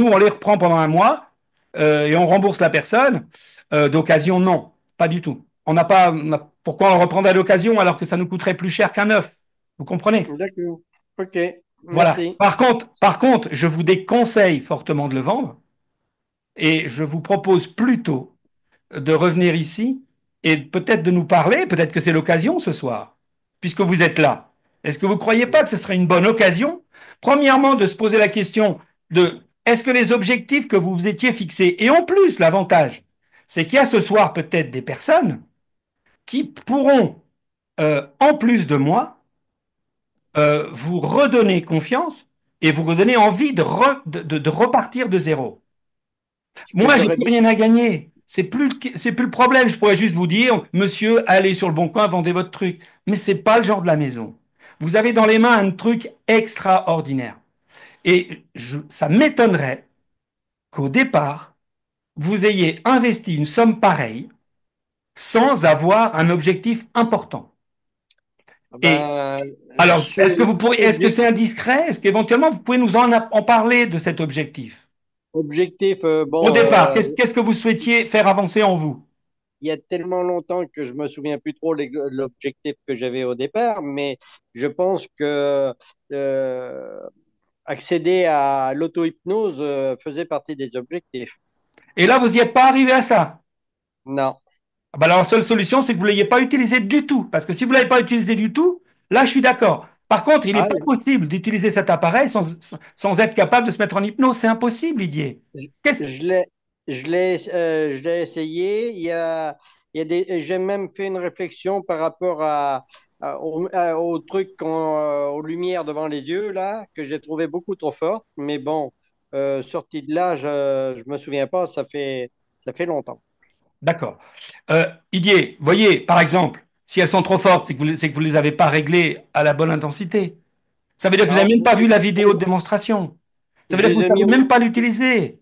on les reprend pendant 1 mois et on rembourse la personne. D'occasion, non, pas du tout. On n'a pas. Pourquoi on le reprendrait d'occasion alors que ça nous coûterait plus cher qu'un neuf? Vous comprenez? d'accord. OK. Voilà. Merci. Par contre, je vous déconseille fortement de le vendre et je vous propose plutôt de revenir ici et peut-être de nous parler, peut-être que c'est l'occasion ce soir, puisque vous êtes là. Est-ce que vous ne croyez pas que ce serait une bonne occasion, premièrement, de se poser la question de est-ce que les objectifs que vous vous étiez fixés, et en plus, l'avantage, c'est qu'il y a ce soir peut-être des personnes qui pourront, en plus de moi, vous redonner confiance et vous redonner envie de repartir de zéro. Ce que Moi, j'ai j'aurais plus bien, rien à gagner. C'est plus le problème. Je pourrais juste vous dire, monsieur, allez sur le bon coin, vendez votre truc. Mais c'est pas le genre de la maison. Vous avez dans les mains un truc extraordinaire. Et ça m'étonnerait qu'au départ, vous ayez investi une somme pareille sans avoir un objectif important. Et ben, alors, est-ce que objectif, c'est indiscret? Est-ce qu'éventuellement vous pouvez nous en parler de cet objectif? objectif, Au bon, départ, qu'est-ce que vous souhaitiez faire avancer en vous? il y a tellement longtemps que je me souviens plus trop l'objectif que j'avais au départ, mais je pense que euh, accéder à l'auto-hypnose faisait partie des objectifs. Et là, vous n'y êtes pas arrivé à ça. Non. Ah bah, la seule solution, c'est que vous ne l'ayez pas utilisé du tout. Parce que si vous ne l'avez pas utilisé du tout, là, je suis d'accord. Par contre, il n'est Ah, pas possible d'utiliser cet appareil sans être capable de se mettre en hypnose. C'est impossible, Didier. je Qu'est-ce- je l'ai, je l'ai essayé. J'ai même fait une réflexion par rapport au truc aux lumières devant les yeux là que j'ai trouvé beaucoup trop forte. Mais bon, sorti de là, je me souviens pas. Ça fait longtemps. D'accord. Didier, voyez, par exemple, si elles sont trop fortes, c'est que vous ne les avez pas réglées à la bonne intensité. Ça veut dire que vous Non, n'avez même pas vu la vidéo de démonstration. Ça veut je dire que les vous ai ne mis savez au, même pas l'utiliser.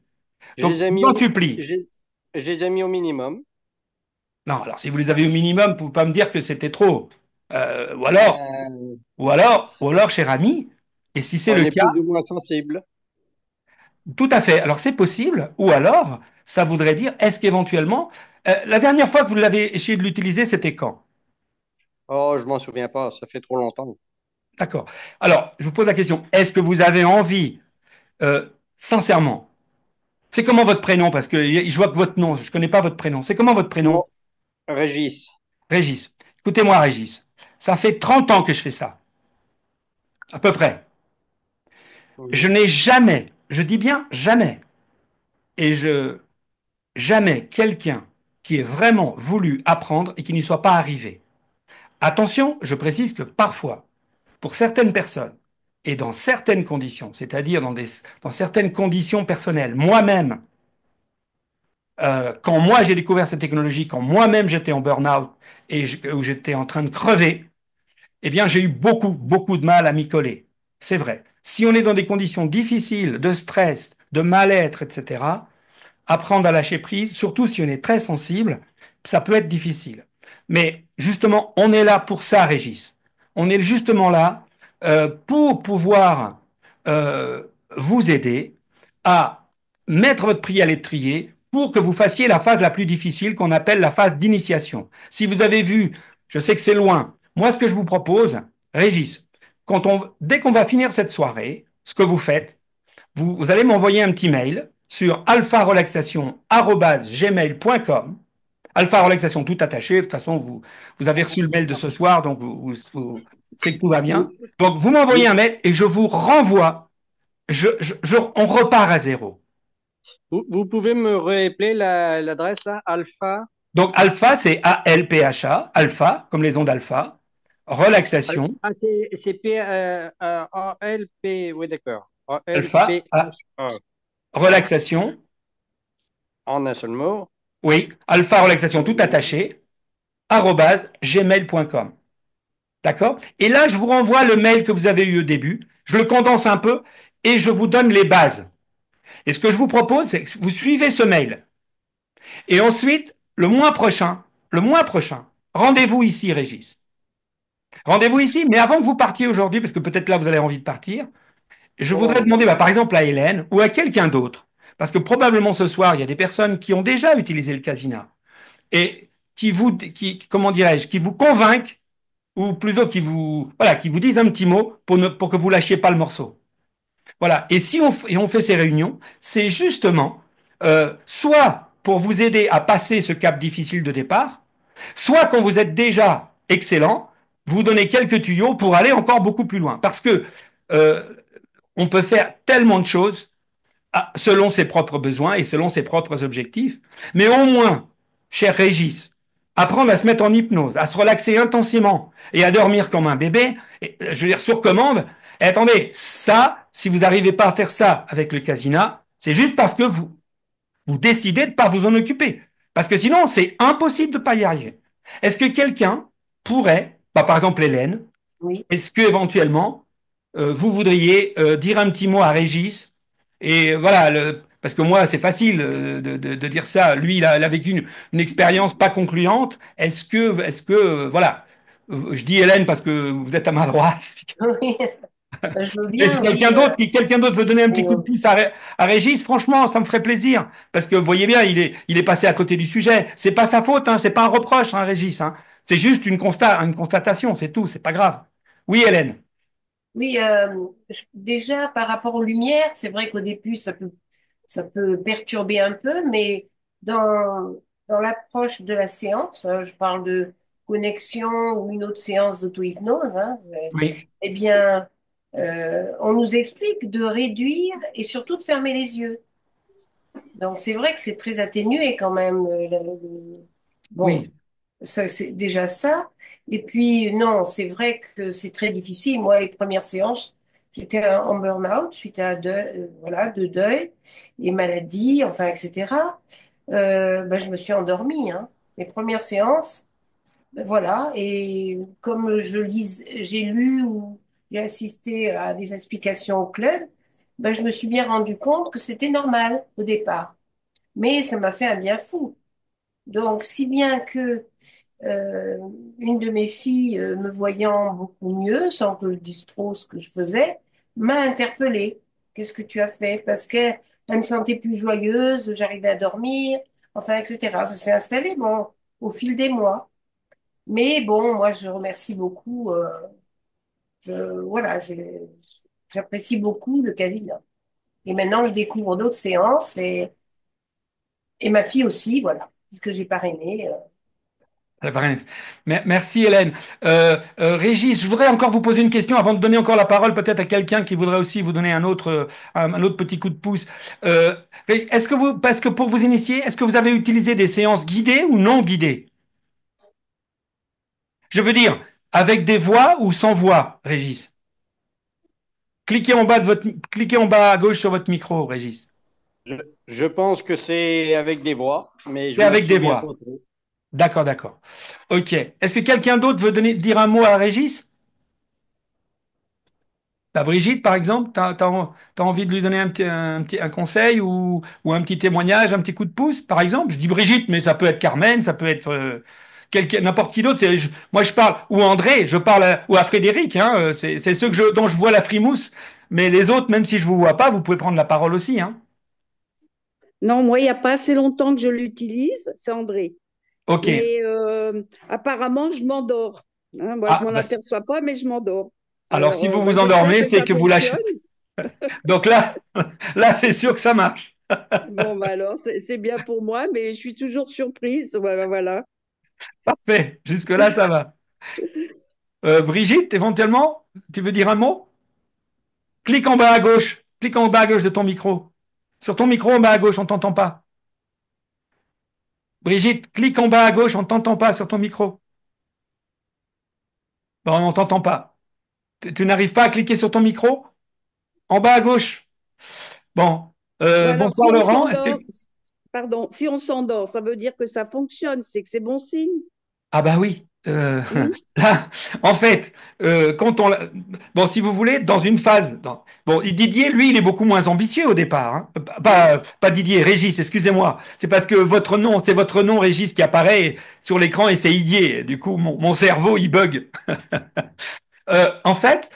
je Donc, les ai je mis vous en au, supplie. je les ai mis au minimum. Non, alors si vous les avez au minimum, vous ne pouvez pas me dire que c'était trop. Euh, ou alors, Ben, ou alors, cher ami, et si c'est on le est cas, plus ou moins sensible. tout à fait. Alors c'est possible, ou alors, ça voudrait dire, est-ce qu'éventuellement, la dernière fois que vous l'avez essayé de l'utiliser, c'était quand? Oh, je m'en souviens pas. Ça fait trop longtemps. D'accord. Alors, je vous pose la question, est-ce que vous avez envie, euh, sincèrement, c'est comment votre prénom? Parce que je vois que votre nom, je ne connais pas votre prénom. C'est comment votre prénom? Bon, Régis. Régis. Écoutez-moi, Régis. Ça fait 30 ans que je fais ça, à peu près. Je Mhm. n'ai jamais, je dis bien jamais, et jamais quelqu'un qui ait vraiment voulu apprendre et qui n'y soit pas arrivé. Attention, je précise que parfois, pour certaines personnes et dans certaines conditions, c'est-à-dire dans certaines conditions personnelles, moi-même, quand moi j'ai découvert cette technologie, quand moi-même j'étais en burn-out et où j'étais en train de crever, eh bien j'ai eu beaucoup, beaucoup de mal à m'y coller. C'est vrai. Si on est dans des conditions difficiles, de stress, de mal-être, etc., apprendre à lâcher prise, surtout si on est très sensible, ça peut être difficile. Mais justement, on est là pour ça, Régis. On est justement là pour pouvoir euh, vous aider à mettre votre prix à l'étrier pour que vous fassiez la phase la plus difficile qu'on appelle la phase d'initiation. Si vous avez vu, je sais que c'est loin, moi ce que je vous propose, Régis, dès qu'on va finir cette soirée, ce que vous faites, vous allez m'envoyer un petit mail sur alpharelaxation@gmail.com. Alpha Relaxation tout attaché. De toute façon, vous avez reçu le mail de ce soir, donc c'est que tout va bien. Vous, Donc, vous m'envoyez un vous, mail et je vous renvoie. On repart à zéro. vous pouvez me rappeler l'adresse là, Alpha? Donc, alpha, c'est ALPHA, alpha, comme les ondes alpha, relaxation, C'est P-A-L-P, oui, d'accord. alpha, A-L-P-H-A, relaxation, en un seul mot. oui, alpha relaxation tout attaché, arobase gmail.com. D'accord? Et là, je vous renvoie le mail que vous avez eu au début. Je le condense un peu et je vous donne les bases. Et ce que je vous propose, c'est que vous suivez ce mail. Et ensuite, le mois prochain, rendez-vous ici, Régis. Rendez-vous ici, mais avant que vous partiez aujourd'hui, parce que peut-être là, vous avez envie de partir, je voudrais Oh, demander, bah, par exemple, à Hélène ou à quelqu'un d'autre, parce que probablement ce soir, il y a des personnes qui ont déjà utilisé le casina et comment dirais-je, qui vous convainquent ou plutôt voilà, qui vous disent un petit mot pour que vous lâchiez pas le morceau. Voilà. Et si on fait ces réunions, c'est justement soit pour vous aider à passer ce cap difficile de départ, soit quand vous êtes déjà excellent, vous donnez quelques tuyaux pour aller encore beaucoup plus loin. Parce que euh, on peut faire tellement de choses selon ses propres besoins et selon ses propres objectifs. Mais au moins, cher Régis, apprendre à se mettre en hypnose, à se relaxer intensément et à dormir comme un bébé, je veux dire sur commande. Et attendez, ça, si vous n'arrivez pas à faire ça avec le casina, c'est juste parce que vous décidez de ne pas vous en occuper. Parce que sinon, c'est impossible de ne pas y arriver. Est-ce que quelqu'un pourrait, bah, par exemple Hélène, Oui. est-ce que éventuellement vous voudriez dire un petit mot à Régis et voilà parce que moi c'est facile de dire ça. Lui il a vécu une expérience pas concluante. Voilà, je dis Hélène parce que vous êtes à ma droite. Oui. Je veux Mais si bien, oui. quelqu'un d'autre veut donner un petit coup de Euh, pouce à Régis, franchement, ça me ferait plaisir. Parce que vous voyez bien, il est passé à côté du sujet. C'est pas sa faute, hein, c'est pas un reproche, hein, Régis. Hein. C'est juste une constatation, c'est tout, c'est pas grave. Oui, Hélène. oui, déjà par rapport aux lumières, c'est vrai qu'au début, ça peut perturber un peu, mais dans l'approche de la séance, je parle de connexion ou une autre séance d'auto-hypnose, hein, Oui, eh bien, on nous explique de réduire et surtout de fermer les yeux. Donc c'est vrai que c'est très atténué quand même. Bon, oui, ça c'est déjà ça. Et puis non, c'est vrai que c'est très difficile. Moi, les premières séances, j'étais en burn-out suite à voilà, de deuil et maladie, enfin etc. Ben, je me suis endormie. Hein. Les premières séances, ben, voilà. Et comme j'ai lu ou j'ai assisté à des explications au club, ben, je me suis bien rendu compte que c'était normal au départ. Mais ça m'a fait un bien fou. Donc, si bien que euh, une de mes filles, me voyant beaucoup mieux, sans que je dise trop ce que je faisais, m'a interpellée. Qu'est-ce que tu as fait? Parce qu'elle elle me sentait plus joyeuse, j'arrivais à dormir, enfin, etc. Ça s'est installé, bon, au fil des mois. Mais bon, moi, je remercie beaucoup. Voilà, j'apprécie beaucoup le casino. Et maintenant, je découvre d'autres séances et ma fille aussi, voilà, puisque j'ai parrainé. ça paraît- Merci Hélène. Régis, je voudrais encore vous poser une question avant de donner encore la parole peut-être à quelqu'un qui voudrait aussi vous donner un autre petit coup de pouce. Parce que pour vous initier, est-ce que vous avez utilisé des séances guidées ou non guidées? Je veux dire, avec des voix ou sans voix, Régis? Cliquez en bas à gauche sur votre micro, Régis. Je, je pense que c'est avec des voix, mais je C'est m'en avec des souviens pas voix. trop. D'accord, d'accord. Ok. Est-ce que quelqu'un d'autre veut dire un mot à Régis? Bah, Brigitte, par exemple, t'as envie de lui donner un conseil ou un petit témoignage, un petit coup de pouce, par exemple? Je dis Brigitte, mais ça peut être Carmen, ça peut être n'importe qui d'autre. Moi, je parle, ou André, ou à Frédéric, hein, c'est ceux dont je vois la frimousse. Mais les autres, même si je vous vois pas, vous pouvez prendre la parole aussi, hein. Non, moi, il n'y a pas assez longtemps que je l'utilise, c'est André. Ok. Mais apparemment, je m'endors. Hein, moi, je Ah, m'en aperçois pas, mais je m'endors. alors, Alors, si vous vous j'espère endormez, que c'est ça que vous lâchez. fonctionne. Donc là, là, c'est sûr que ça marche. Bon, bah alors, c'est bien pour moi, mais je suis toujours surprise. Voilà, voilà. Parfait. Jusque-là, ça va. Brigitte, éventuellement, tu veux dire un mot? Clique en bas à gauche. Clique en bas à gauche de ton micro. Sur ton micro en bas à gauche, on t'entend pas. Brigitte, clique en bas à gauche, on t'entend pas sur ton micro. Bon, on t'entend pas. Tu n'arrives pas à cliquer sur ton micro? En bas à gauche. Bon. Ou alors, si Bonsoir on Laurent. s'endort, pardon, si on s'endort, ça veut dire que ça fonctionne, c'est que c'est bon signe. Ah bah oui. Hmm. Là, en fait, quand on... Bon, si vous voulez, dans une phase... Bon, Didier, lui, il est beaucoup moins ambitieux au départ, hein. Pas Didier, Régis, excusez-moi. C'est parce que votre nom, c'est votre nom, Régis, qui apparaît sur l'écran et c'est Didier. Du coup, mon cerveau, il bug. En fait,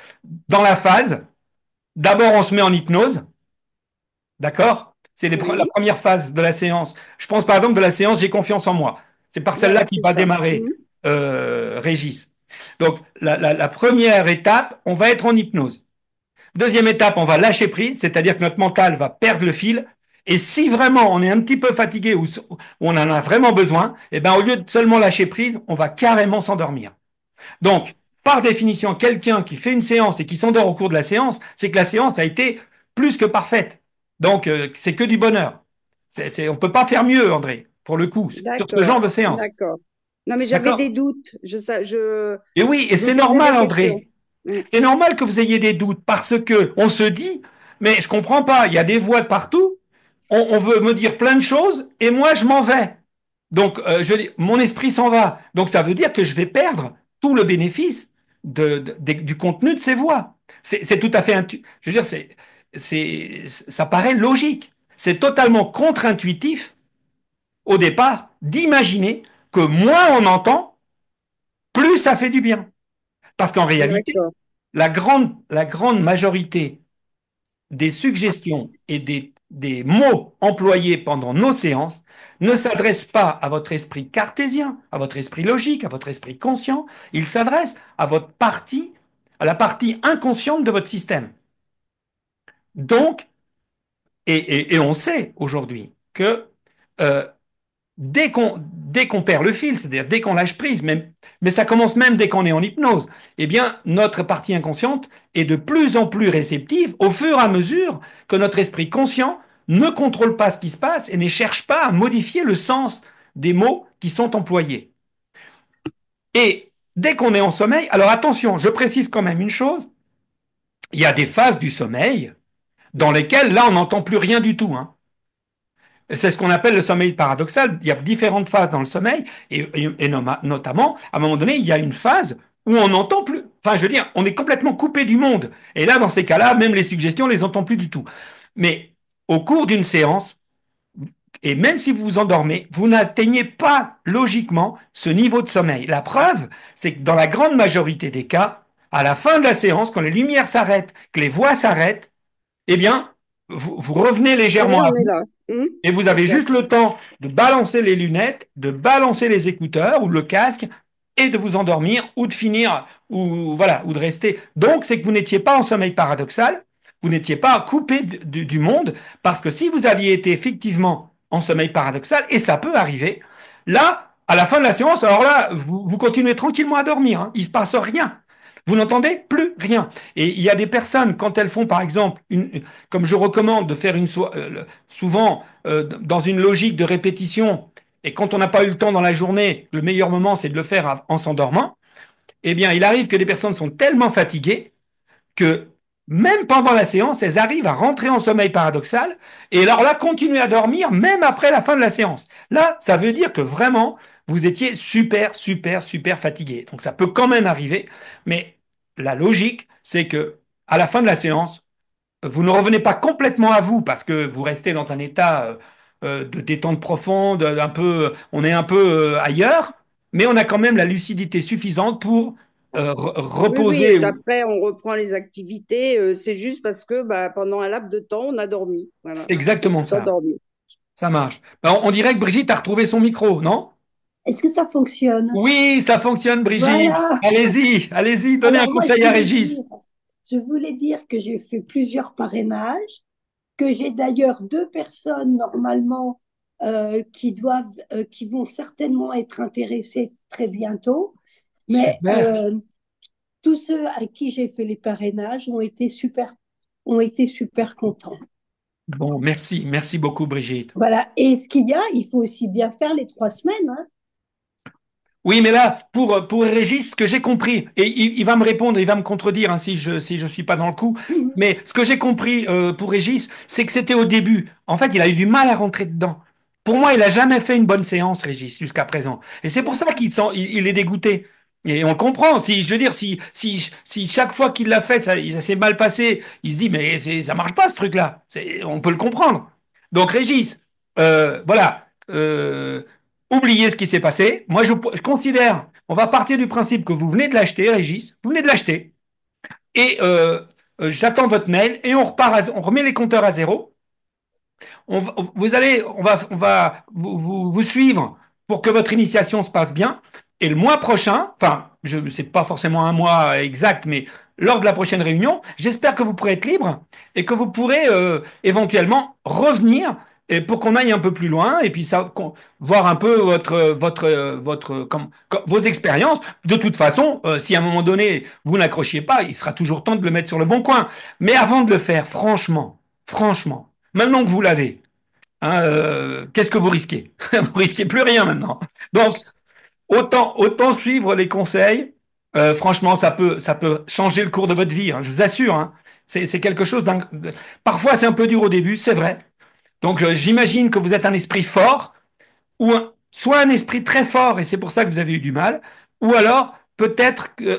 dans la phase, d'abord, on se met en hypnose, d'accord? C'est la Oui, première phase de la séance. Je pense par exemple de la séance J'ai confiance en moi. C'est par celle-là voilà, qu'il c'est va ça. démarrer, Hmm. Régis. Donc, la première étape, on va être en hypnose. Deuxième étape, on va lâcher prise, c'est-à-dire que notre mental va perdre le fil. Et si vraiment on est un petit peu fatigué ou on en a vraiment besoin, eh ben, au lieu de seulement lâcher prise, on va carrément s'endormir. Donc, par définition, quelqu'un qui fait une séance et qui s'endort au cours de la séance, c'est que la séance a été plus que parfaite. Donc, c'est que du bonheur. On ne peut pas faire mieux, André, pour le coup, sur ce genre D'accord, de séance. d'accord. Non, mais j'avais des D'accord? doutes. Et oui, et Je me c'est posais normal, des questions. André. Hmm. C'est normal que vous ayez des doutes parce que on se dit, mais je comprends pas, il y a des voix de partout, on veut me dire plein de choses et moi je m'en vais. Donc mon esprit s'en va. Donc ça veut dire que je vais perdre tout le bénéfice du contenu de ces voix. C'est tout à fait, je veux dire, ça paraît logique. C'est totalement contre-intuitif au départ d'imaginer que moins on entend, plus ça fait du bien. Parce qu'en réalité, D'accord. la grande majorité des suggestions et des mots employés pendant nos séances ne s'adressent pas à votre esprit cartésien, à votre esprit logique, à votre esprit conscient, ils s'adressent à votre partie, à la partie inconsciente de votre système. Donc, et on sait aujourd'hui que euh, dès qu'on perd le fil, c'est-à-dire dès qu'on lâche prise, mais ça commence même dès qu'on est en hypnose, eh bien, notre partie inconsciente est de plus en plus réceptive au fur et à mesure que notre esprit conscient ne contrôle pas ce qui se passe et ne cherche pas à modifier le sens des mots qui sont employés. Et dès qu'on est en sommeil, alors attention, je précise quand même une chose, il y a des phases du sommeil dans lesquelles là on n'entend plus rien du tout, hein. C'est ce qu'on appelle le sommeil paradoxal. Il y a différentes phases dans le sommeil, notamment, à un moment donné, il y a une phase où on n'entend plus. Enfin, je veux dire, on est complètement coupé du monde. Et là, dans ces cas-là, même les suggestions, on les entend plus du tout. Mais au cours d'une séance, et même si vous vous endormez, vous n'atteignez pas logiquement ce niveau de sommeil. La preuve, c'est que dans la grande majorité des cas, à la fin de la séance, quand les lumières s'arrêtent, que les voix s'arrêtent, eh bien, vous revenez Oui, légèrement à on est vous là. Hmm. et vous avez Exact. juste le temps de balancer les lunettes, de balancer les écouteurs ou le casque et de vous endormir ou de finir ou voilà ou de rester. Donc c'est que vous n'étiez pas en sommeil paradoxal, vous n'étiez pas coupé du monde parce que si vous aviez été effectivement en sommeil paradoxal et ça peut arriver, là à la fin de la séance, alors là vous continuez tranquillement à dormir, hein, il se passe rien. Vous n'entendez plus rien. Et il y a des personnes, quand elles font par exemple, comme je recommande de faire souvent dans une logique de répétition, et quand on n'a pas eu le temps dans la journée, le meilleur moment c'est de le faire en s'endormant, eh bien il arrive que des personnes sont tellement fatiguées que même pendant la séance, elles arrivent à rentrer en sommeil paradoxal, et alors là, continuer à dormir même après la fin de la séance. Là, ça veut dire que vraiment, vous étiez super, super, super fatigué. Donc ça peut quand même arriver, mais la logique, c'est que à la fin de la séance, vous ne revenez pas complètement à vous parce que vous restez dans un état de détente profonde, on est un peu ailleurs, mais on a quand même la lucidité suffisante pour Oui, oui, et reposer. puis après, on reprend les activités. C'est juste parce que bah, pendant un laps de temps, on a dormi. C'est Voilà, on exactement s'est ça. endormi. Ça marche. Ben, on dirait que Brigitte a retrouvé son micro, non? Est-ce que ça fonctionne? Oui, ça fonctionne, Brigitte. Voilà. Allez-y, allez-y, donnez un Alors moi, conseil à Régis. je voulais dire que j'ai fait plusieurs parrainages, que j'ai d'ailleurs deux personnes normalement qui vont certainement être intéressées très bientôt. Mais Super. tous ceux à qui j'ai fait les parrainages ont été super contents. Bon, merci, merci beaucoup, Brigitte. Voilà. Et ce qu'il y a, il faut aussi bien faire les 3 semaines, hein. Oui, mais là, pour Régis, ce que j'ai compris, et il va me répondre, il va me contredire hein, si je suis pas dans le coup, Mhm. mais ce que j'ai compris pour Régis, c'est que c'était au début. En fait, il a eu du mal à rentrer dedans. Pour moi, il a jamais fait une bonne séance, Régis, jusqu'à présent. Et c'est pour ça D'accord. il est dégoûté. Et on le comprend. Si, je veux dire, si chaque fois qu'il l'a fait, ça s'est mal passé, il se dit, mais ça marche pas, ce truc-là. On peut le comprendre. Donc, Régis, voilà. Oubliez ce qui s'est passé. Moi, je considère, on va partir du principe que vous venez de l'acheter, Régis, vous venez de l'acheter, et j'attends votre mail, et on repart, on remet les compteurs à zéro. On va vous suivre pour que votre initiation se passe bien. Et le mois prochain, enfin, je sais pas forcément un mois exact, mais lors de la prochaine réunion, j'espère que vous pourrez être libre et que vous pourrez éventuellement revenir et pour qu'on aille un peu plus loin et puis voir un peu vos expériences. De toute façon, si à un moment donné vous n'accrochiez pas, il sera toujours temps de le mettre sur le bon coin. Mais avant de le faire, franchement, maintenant que vous l'avez, hein, qu'est-ce que vous risquez? Vous risquez plus rien maintenant. Donc, autant suivre les conseils. Franchement, ça peut changer le cours de votre vie, hein, je vous assure. Hein. C'est quelque chose parfois, c'est un peu dur au début, c'est vrai. Donc, j'imagine que vous êtes un esprit fort, soit un esprit très fort, et c'est pour ça que vous avez eu du mal, ou alors,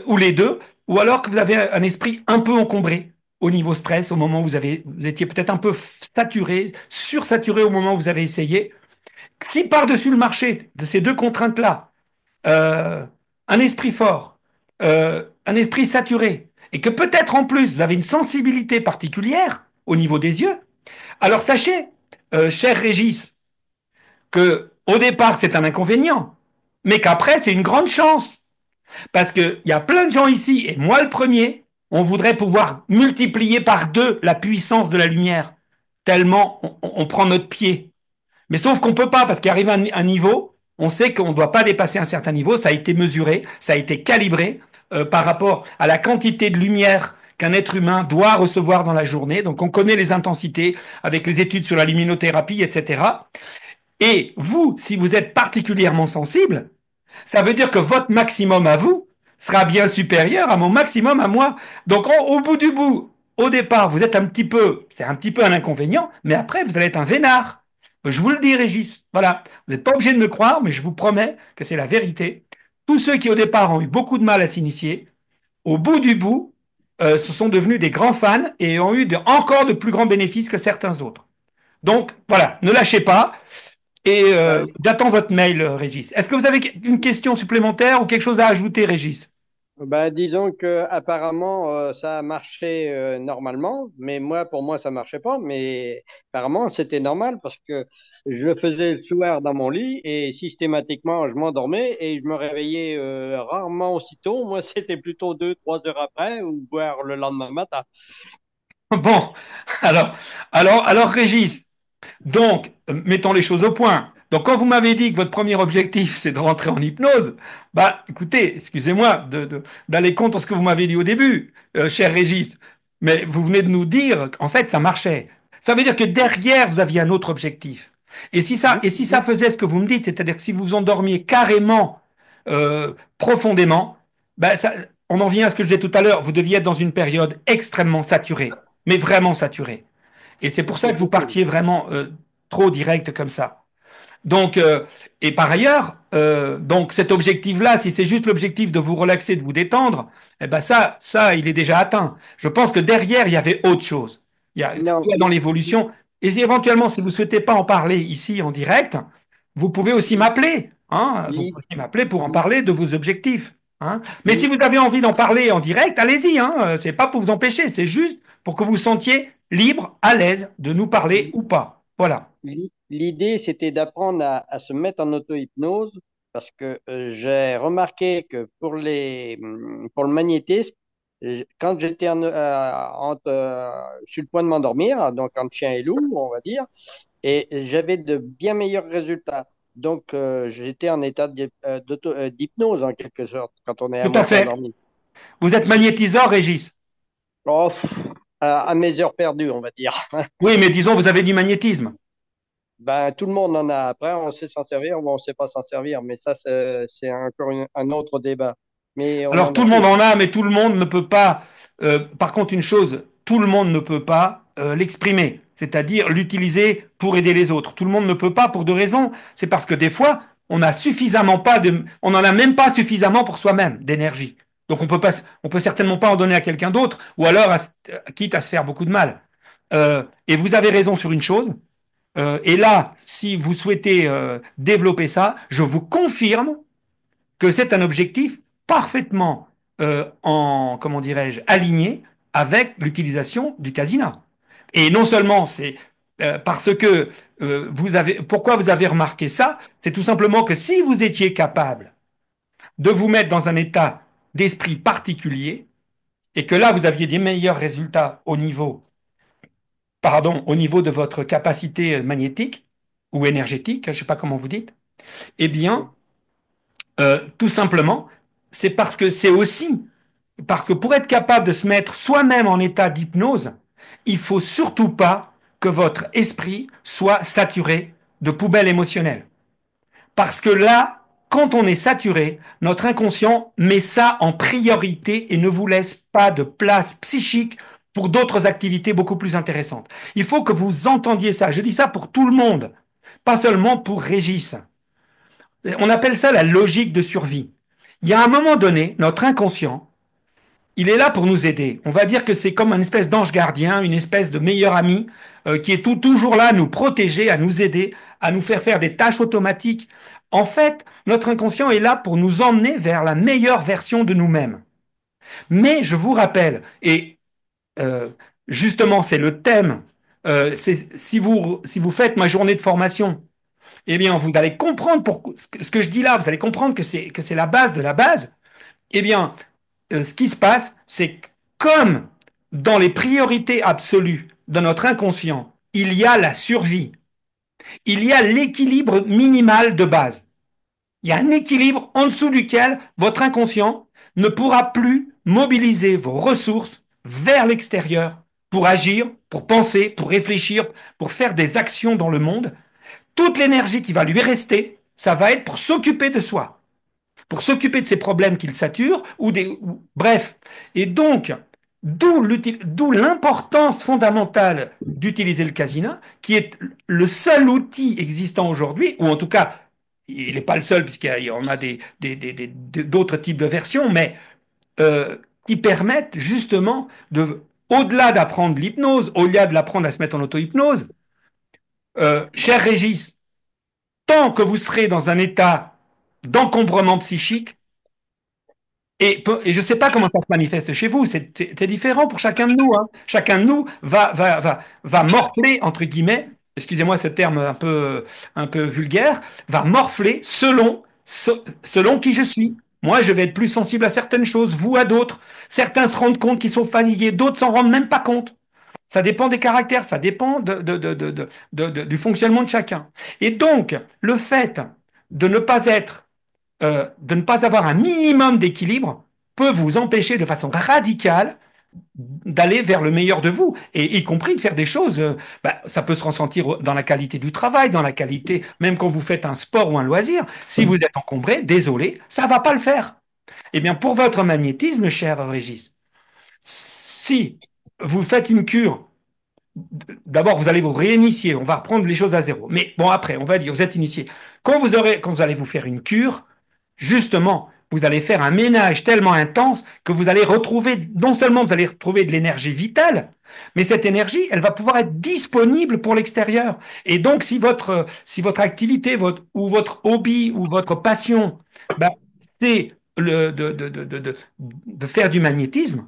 ou les deux, ou alors que vous avez un esprit un peu encombré au niveau stress, au moment où vous étiez peut-être un peu saturé, sursaturé au moment où vous avez essayé. Si par-dessus le marché de ces deux contraintes-là, euh, un esprit fort, un esprit saturé, et que peut-être en plus vous avez une sensibilité particulière au niveau des yeux, alors sachez, cher Régis, que au départ c'est un inconvénient, mais qu'après c'est une grande chance. Parce qu'il y a plein de gens ici, et moi le premier, on voudrait pouvoir multiplier par deux la puissance de la lumière, tellement on prend notre pied. Mais sauf qu'on ne peut pas, parce qu'arrive un niveau, on sait qu'on ne doit pas dépasser un certain niveau, ça a été mesuré, ça a été calibré par rapport à la quantité de lumière qu'un être humain doit recevoir dans la journée. Donc on connaît les intensités avec les études sur la luminothérapie, etc. Et vous, si vous êtes particulièrement sensible, ça veut dire que votre maximum à vous sera bien supérieur à mon maximum à moi. Donc, au bout du bout, au départ, vous êtes c'est un petit peu un inconvénient, mais après, vous allez être un vénard. Je vous le dis, Régis. Voilà. Vous n'êtes pas obligé de me croire, mais je vous promets que c'est la vérité. Tous ceux qui, au départ, ont eu beaucoup de mal à s'initier, au bout du bout, se sont devenus des grands fans et ont eu encore de plus grands bénéfices que certains autres. Donc, voilà, ne lâchez pas. Et Ben, j'attends votre mail, Régis. Est-ce que vous avez une question supplémentaire ou quelque chose à ajouter, Régis? disons que apparemment ça a marché normalement, mais moi pour moi ça marchait pas, mais apparemment c'était normal parce que je le faisais le soir dans mon lit et systématiquement je m'endormais et je me réveillais rarement aussitôt. Moi c'était plutôt 2, 3 heures après ou voire le lendemain matin. Bon, alors, alors, Régis, donc, mettons les choses au point. Donc, quand vous m'avez dit que votre premier objectif, c'est de rentrer en hypnose, bah, écoutez, excusez-moi d'aller contre ce que vous m'avez dit au début, cher Régis, mais vous venez de nous dire qu'en fait, ça marchait. Ça veut dire que derrière, vous aviez un autre objectif. Et si ça faisait ce que vous me dites, c'est-à-dire que si vous vous endormiez carrément, profondément, bah, on en vient à ce que je disais tout à l'heure, vous deviez être dans une période extrêmement saturée, mais vraiment saturée. Et c'est pour ça que vous partiez vraiment trop direct comme ça. Donc, et par ailleurs, donc cet objectif-là, si c'est juste l'objectif de vous relaxer, de vous détendre, eh ben ça, il est déjà atteint. Je pense que derrière, il y avait autre chose. Non, Il y a dans l'évolution. Et si éventuellement, si vous souhaitez pas en parler ici en direct, vous pouvez aussi m'appeler. Hein, vous li- pouvez m'appeler pour en parler de vos objectifs. Hein. Mais si vous avez envie d'en parler en direct, allez-y. Hein, c'est pas pour vous empêcher, c'est juste pour que vous vous sentiez libre, à l'aise de nous parler li- ou pas. Voilà. L'idée, c'était d'apprendre à se mettre en auto-hypnose parce que j'ai remarqué que pour le magnétisme, quand j'étais sur le point de m'endormir, donc entre chien et loup, on va dire, et j'avais de bien meilleurs résultats. Donc, j'étais en état d'hypnose en quelque sorte quand on est à Tout à moitié fait. endormi. Vous êtes magnétiseur, Régis. Oh, à mes heures perdues, on va dire. Oui, mais disons, vous avez du magnétisme. Ben, tout le monde en a. Après, on sait s'en servir ou on ne sait pas s'en servir. Mais ça, c'est encore un autre débat. Mais on Alors en tout a le monde tous. en a, mais tout le monde ne peut pas. Par contre, une chose, tout le monde ne peut pas l'exprimer, c'est-à-dire l'utiliser pour aider les autres. Tout le monde ne peut pas pour deux raisons. C'est parce que des fois, on n'en a même pas suffisamment pour soi-même d'énergie. Donc on peut certainement pas en donner à quelqu'un d'autre, ou alors quitte à se faire beaucoup de mal. Et vous avez raison sur une chose. Et là, si vous souhaitez développer ça, je vous confirme que c'est un objectif parfaitement comment dirais-je, aligné avec l'utilisation du casino. Et non seulement c'est parce que pourquoi vous avez remarqué ça, c'est tout simplement que si vous étiez capable de vous mettre dans un état d'esprit particulier et que là vous aviez des meilleurs résultats au niveau de votre capacité magnétique ou énergétique, je ne sais pas comment vous dites, eh bien, tout simplement, c'est parce que c'est aussi parce que pour être capable de se mettre soi-même en état d'hypnose, il faut surtout pas que votre esprit soit saturé de poubelles émotionnelles. Parce que là, quand on est saturé, notre inconscient met ça en priorité et ne vous laisse pas de place psychique pour d'autres activités beaucoup plus intéressantes. Il faut que vous entendiez ça. Je dis ça pour tout le monde, pas seulement pour Régis. On appelle ça la logique de survie. Il y a un moment donné, notre inconscient, il est là pour nous aider. On va dire que c'est comme une espèce d'ange gardien, une espèce de meilleur ami qui est toujours là à nous protéger, à nous aider, à nous faire faire des tâches automatiques. En fait, notre inconscient est là pour nous emmener vers la meilleure version de nous-mêmes. Mais je vous rappelle, et euh, justement c'est le thème, si vous faites ma journée de formation, eh bien vous allez comprendre ce que je dis là, vous allez comprendre que c'est la base de la base. Eh bien, ce qui se passe, c'est que comme dans les priorités absolues de notre inconscient, il y a la survie, il y a l'équilibre minimal de base. Il y a un équilibre en dessous duquel votre inconscient ne pourra plus mobiliser vos ressources vers l'extérieur pour agir, pour penser, pour réfléchir, pour faire des actions dans le monde. Toute l'énergie qui va lui rester, ça va être pour s'occuper de soi, pour s'occuper de ces problèmes qu'il sature, bref. Et donc, d'où l'importance fondamentale d'utiliser le casino, qui est le seul outil existant aujourd'hui, ou en tout cas, il n'est pas le seul, puisqu'il y en a d'autres types de versions, mais euh, qui permettent justement au-delà d'apprendre l'hypnose, au-delà de l'apprendre à se mettre en auto-hypnose, cher Régis, tant que vous serez dans un état d'encombrement psychique, et je ne sais pas comment ça se manifeste chez vous, c'est différent pour chacun de nous, hein. Chacun de nous va morfler, entre guillemets, excusez-moi ce terme un peu vulgaire, va morfler selon qui je suis. Moi, je vais être plus sensible à certaines choses, vous à d'autres. Certains se rendent compte qu'ils sont fatigués, d'autres s'en rendent même pas compte. Ça dépend des caractères, ça dépend du fonctionnement de chacun. Et donc, le fait de ne pas être de ne pas avoir un minimum d'équilibre peut vous empêcher de façon radicale d'aller vers le meilleur de vous, et y compris de faire des choses, ça peut se ressentir dans la qualité du travail, dans la qualité, même quand vous faites un sport ou un loisir, si vous êtes encombré, désolé, ça va pas le faire. Eh bien, pour votre magnétisme, cher Régis, si vous faites une cure, d'abord vous allez vous réinitier, on va reprendre les choses à zéro. Mais bon, après, on va dire, vous êtes initié. Quand vous allez vous faire une cure, justement, vous allez faire un ménage tellement intense que vous allez retrouver, non seulement vous allez retrouver de l'énergie vitale, mais cette énergie, elle va pouvoir être disponible pour l'extérieur. Et donc, si votre activité, ou votre hobby, ou votre passion, ben, c'est de faire du magnétisme,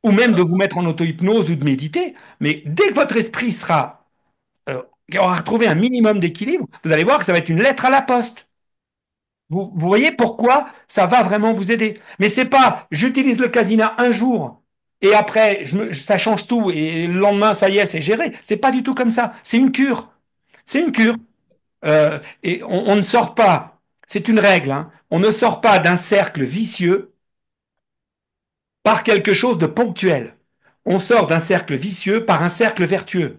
ou même de vous mettre en auto-hypnose ou de méditer, mais dès que votre esprit aura retrouvé un minimum d'équilibre, vous allez voir que ça va être une lettre à la poste. Vous voyez pourquoi ça va vraiment vous aider. Mais c'est pas, j'utilise le casina un jour et après, ça change tout et le lendemain, ça y est, c'est géré. C'est pas du tout comme ça. C'est une cure. C'est une cure. Et on ne sort pas, c'est une règle, hein, on ne sort pas d'un cercle vicieux par quelque chose de ponctuel. On sort d'un cercle vicieux par un cercle vertueux.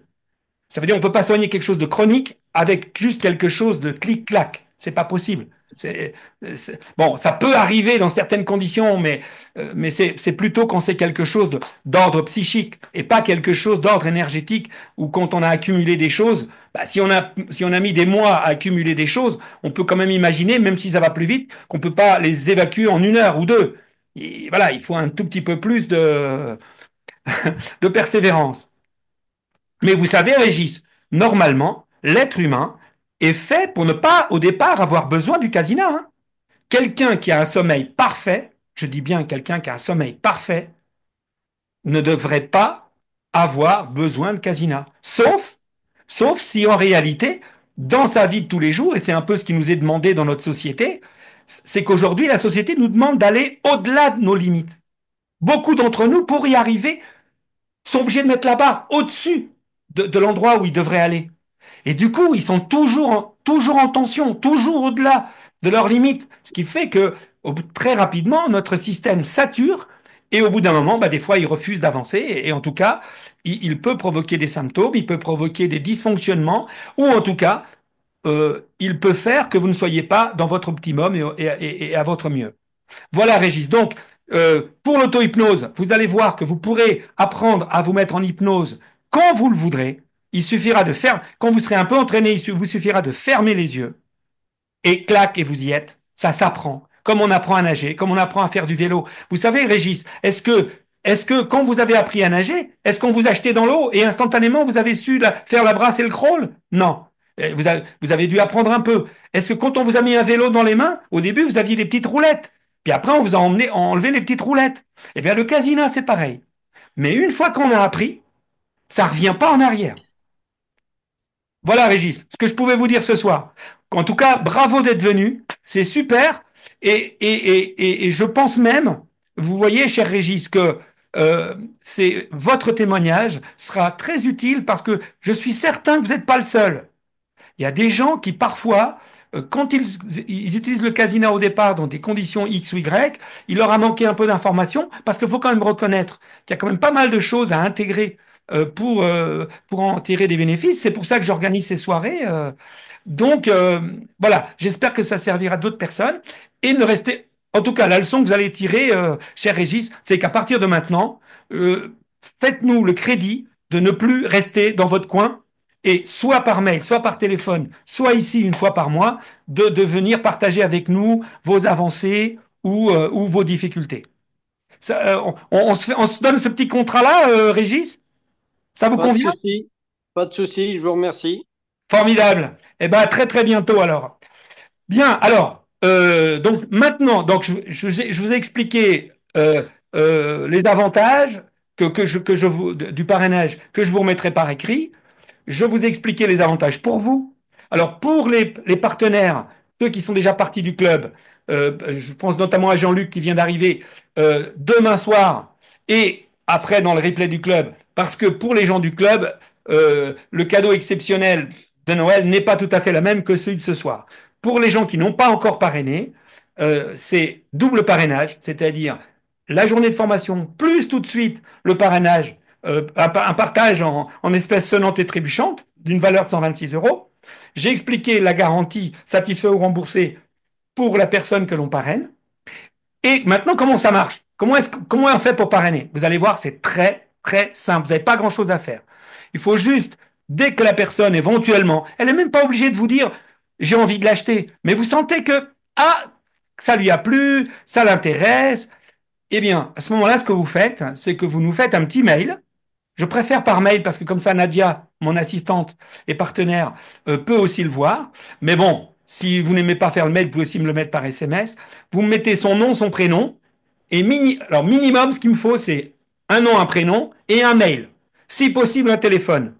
Ça veut dire qu'on ne peut pas soigner quelque chose de chronique avec juste quelque chose de clic-clac. C'est pas possible. Bon, ça peut arriver dans certaines conditions, mais c'est plutôt quand c'est quelque chose d'ordre psychique et pas quelque chose d'ordre énergétique ou quand on a accumulé des choses. Bah, si on a mis des mois à accumuler des choses, on peut quand même imaginer, même si ça va plus vite, qu'on peut pas les évacuer en 1 heure ou 2. Et voilà, il faut un tout petit peu plus de persévérance. Mais vous savez, Régis, normalement, l'être humain est fait pour ne pas, au départ, avoir besoin du casinat. Hein. Quelqu'un qui a un sommeil parfait, je dis bien quelqu'un qui a un sommeil parfait, ne devrait pas avoir besoin de casinat. Sauf si en réalité, dans sa vie de tous les jours, et c'est un peu ce qui nous est demandé dans notre société, c'est qu'aujourd'hui, la société nous demande d'aller au-delà de nos limites. Beaucoup d'entre nous, pour y arriver, sont obligés de mettre la barre au-dessus de l'endroit où ils devraient aller. Et du coup, ils sont toujours en tension, toujours au-delà de leurs limites. Ce qui fait que très rapidement, notre système sature et au bout d'un moment, bah, des fois, il refuse d'avancer. Et en tout cas, il peut provoquer des symptômes, il peut provoquer des dysfonctionnements ou en tout cas, il peut faire que vous ne soyez pas dans votre optimum et à votre mieux. Voilà, Régis. Donc, pour l'auto-hypnose, vous allez voir que vous pourrez apprendre à vous mettre en hypnose quand vous le voudrez. Il suffira de faire, quand vous serez un peu entraîné, vous suffira de fermer les yeux et clac, et vous y êtes. Ça s'apprend. Comme on apprend à nager, comme on apprend à faire du vélo. Vous savez, Régis, est-ce que quand vous avez appris à nager, est-ce qu'on vous a jeté dans l'eau et instantanément vous avez su faire la brasse et le crawl? Non. Vous avez dû apprendre un peu. Est-ce que quand on vous a mis un vélo dans les mains, au début vous aviez des petites roulettes, puis après on vous a enlevé les petites roulettes? Eh bien le casino c'est pareil. Mais une fois qu'on a appris, ça ne revient pas en arrière. Voilà, Régis, ce que je pouvais vous dire ce soir. En tout cas, bravo d'être venu, c'est super. Et je pense même, vous voyez, cher Régis, que votre témoignage sera très utile parce que je suis certain que vous n'êtes pas le seul. Il y a des gens qui parfois, quand ils utilisent le casino au départ dans des conditions X ou Y, il leur a manqué un peu d'informations parce qu'il faut quand même reconnaître qu'il y a quand même pas mal de choses à intégrer pour en tirer des bénéfices. C'est pour ça que j'organise ces soirées. Donc voilà, j'espère que ça servira à d'autres personnes. Et ne restez, en tout cas, la leçon que vous allez tirer, cher Régis, c'est qu'à partir de maintenant, euh, faites-nous le crédit de ne plus rester dans votre coin et soit par mail, soit par téléphone, soit ici une fois par mois, de venir partager avec nous vos avancées ou vos difficultés. On se donne ce petit contrat-là, Régis? Ça vous Pas de convient? souci, pas de souci, je vous remercie. Formidable. Eh bien, à très très bientôt alors. Bien, alors, donc maintenant, donc je vous ai expliqué les avantages du parrainage que je vous remettrai par écrit. Je vous ai expliqué les avantages pour vous. Alors, pour les partenaires, ceux qui sont déjà partis du club, je pense notamment à Jean-Luc qui vient d'arriver demain soir et après dans le replay du club, parce que pour les gens du club, le cadeau exceptionnel de Noël n'est pas tout à fait la même que celui de ce soir. Pour les gens qui n'ont pas encore parrainé, c'est double parrainage, c'est-à-dire la journée de formation plus tout de suite le parrainage un partage en espèces sonnantes et trébuchantes d'une valeur de 126 euros. J'ai expliqué la garantie satisfait ou remboursé pour la personne que l'on parraine. Et maintenant, comment ça marche? Comment on fait pour parrainer? Vous allez voir, c'est très, très simple. Vous n'avez pas grand-chose à faire. Il faut juste, dès que la personne, éventuellement, elle n'est même pas obligée de vous dire, j'ai envie de l'acheter. Mais vous sentez que, ah, ça lui a plu, ça l'intéresse. Eh bien, à ce moment-là, ce que vous faites, c'est que vous nous faites un petit mail. Je préfère par mail parce que comme ça, Nadia, mon assistante et partenaire, peut aussi le voir. Mais bon, si vous n'aimez pas faire le mail, vous pouvez aussi me le mettre par SMS. Vous me mettez son nom, son prénom. Et alors, minimum, ce qu'il me faut, c'est un nom, un prénom et un mail. Si possible, un téléphone.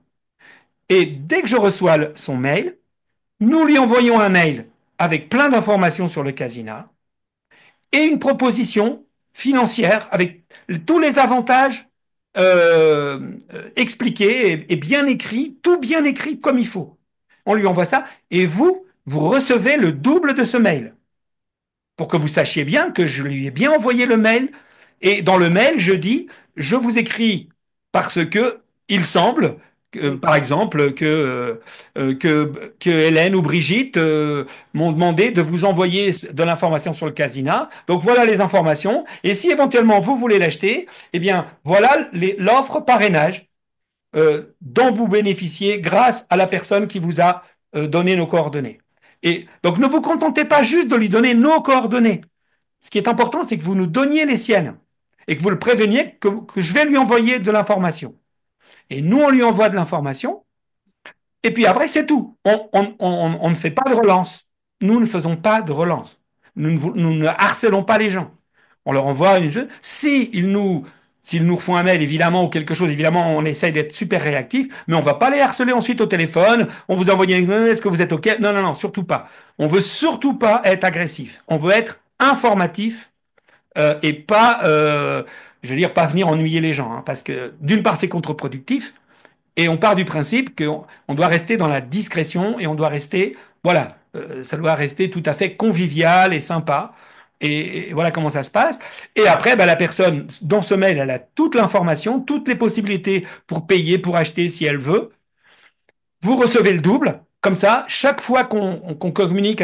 Et dès que je reçois son mail, nous lui envoyons un mail avec plein d'informations sur le casino et une proposition financière avec tous les avantages expliqués et bien écrits, tout bien écrit comme il faut. On lui envoie ça et vous recevez le double de ce mail pour que vous sachiez bien que je lui ai bien envoyé le mail. Et dans le mail, je dis, je vous écris parce que il semble Oui. Par exemple, que Hélène ou Brigitte m'ont demandé de vous envoyer de l'information sur le casino. Donc voilà les informations. Et si éventuellement vous voulez l'acheter, eh bien voilà l'offre parrainage dont vous bénéficiez grâce à la personne qui vous a donné nos coordonnées. Et donc ne vous contentez pas juste de lui donner nos coordonnées. Ce qui est important, c'est que vous nous donniez les siennes et que vous le préveniez que je vais lui envoyer de l'information. Et nous, on lui envoie de l'information. Et puis après, c'est tout. On ne fait pas de relance. Nous ne faisons pas de relance. Nous ne harcelons pas les gens. On leur envoie une chose. S'ils nous refont un mail, évidemment, ou quelque chose, évidemment, on essaye d'être super réactif, mais on ne va pas les harceler ensuite au téléphone. On vous envoie une mail, est-ce que vous êtes OK? Non, non, non, surtout pas. On veut surtout pas être agressif. On veut être informatif et pas, je veux dire, pas venir ennuyer les gens. Hein, parce que d'une part, c'est contre-productif. Et on part du principe qu'on doit rester dans la discrétion et on doit rester, voilà, ça doit rester tout à fait convivial et sympa. Et voilà comment ça se passe. Et après, bah, la personne, dans ce mail, elle a toute l'information, toutes les possibilités pour payer, pour acheter si elle veut. Vous recevez le double. Comme ça, chaque fois qu'on communique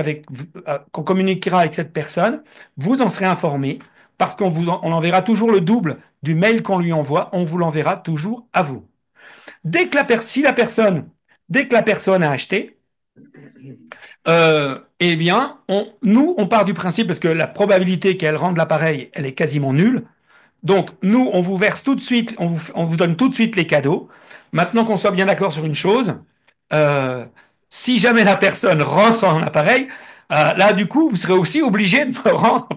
qu'on communiquera avec cette personne, vous en serez informé parce on enverra toujours le double du mail qu'on lui envoie. On vous l'enverra toujours à vous. Si la personne, dès que la personne a acheté, eh bien, nous, on part du principe, parce que la probabilité qu'elle rende l'appareil, elle est quasiment nulle. Donc, nous, on vous verse tout de suite, on vous donne tout de suite les cadeaux. Maintenant qu'on soit bien d'accord sur une chose, euh, si jamais la personne rend son appareil, là, du coup, vous serez aussi obligé de me rendre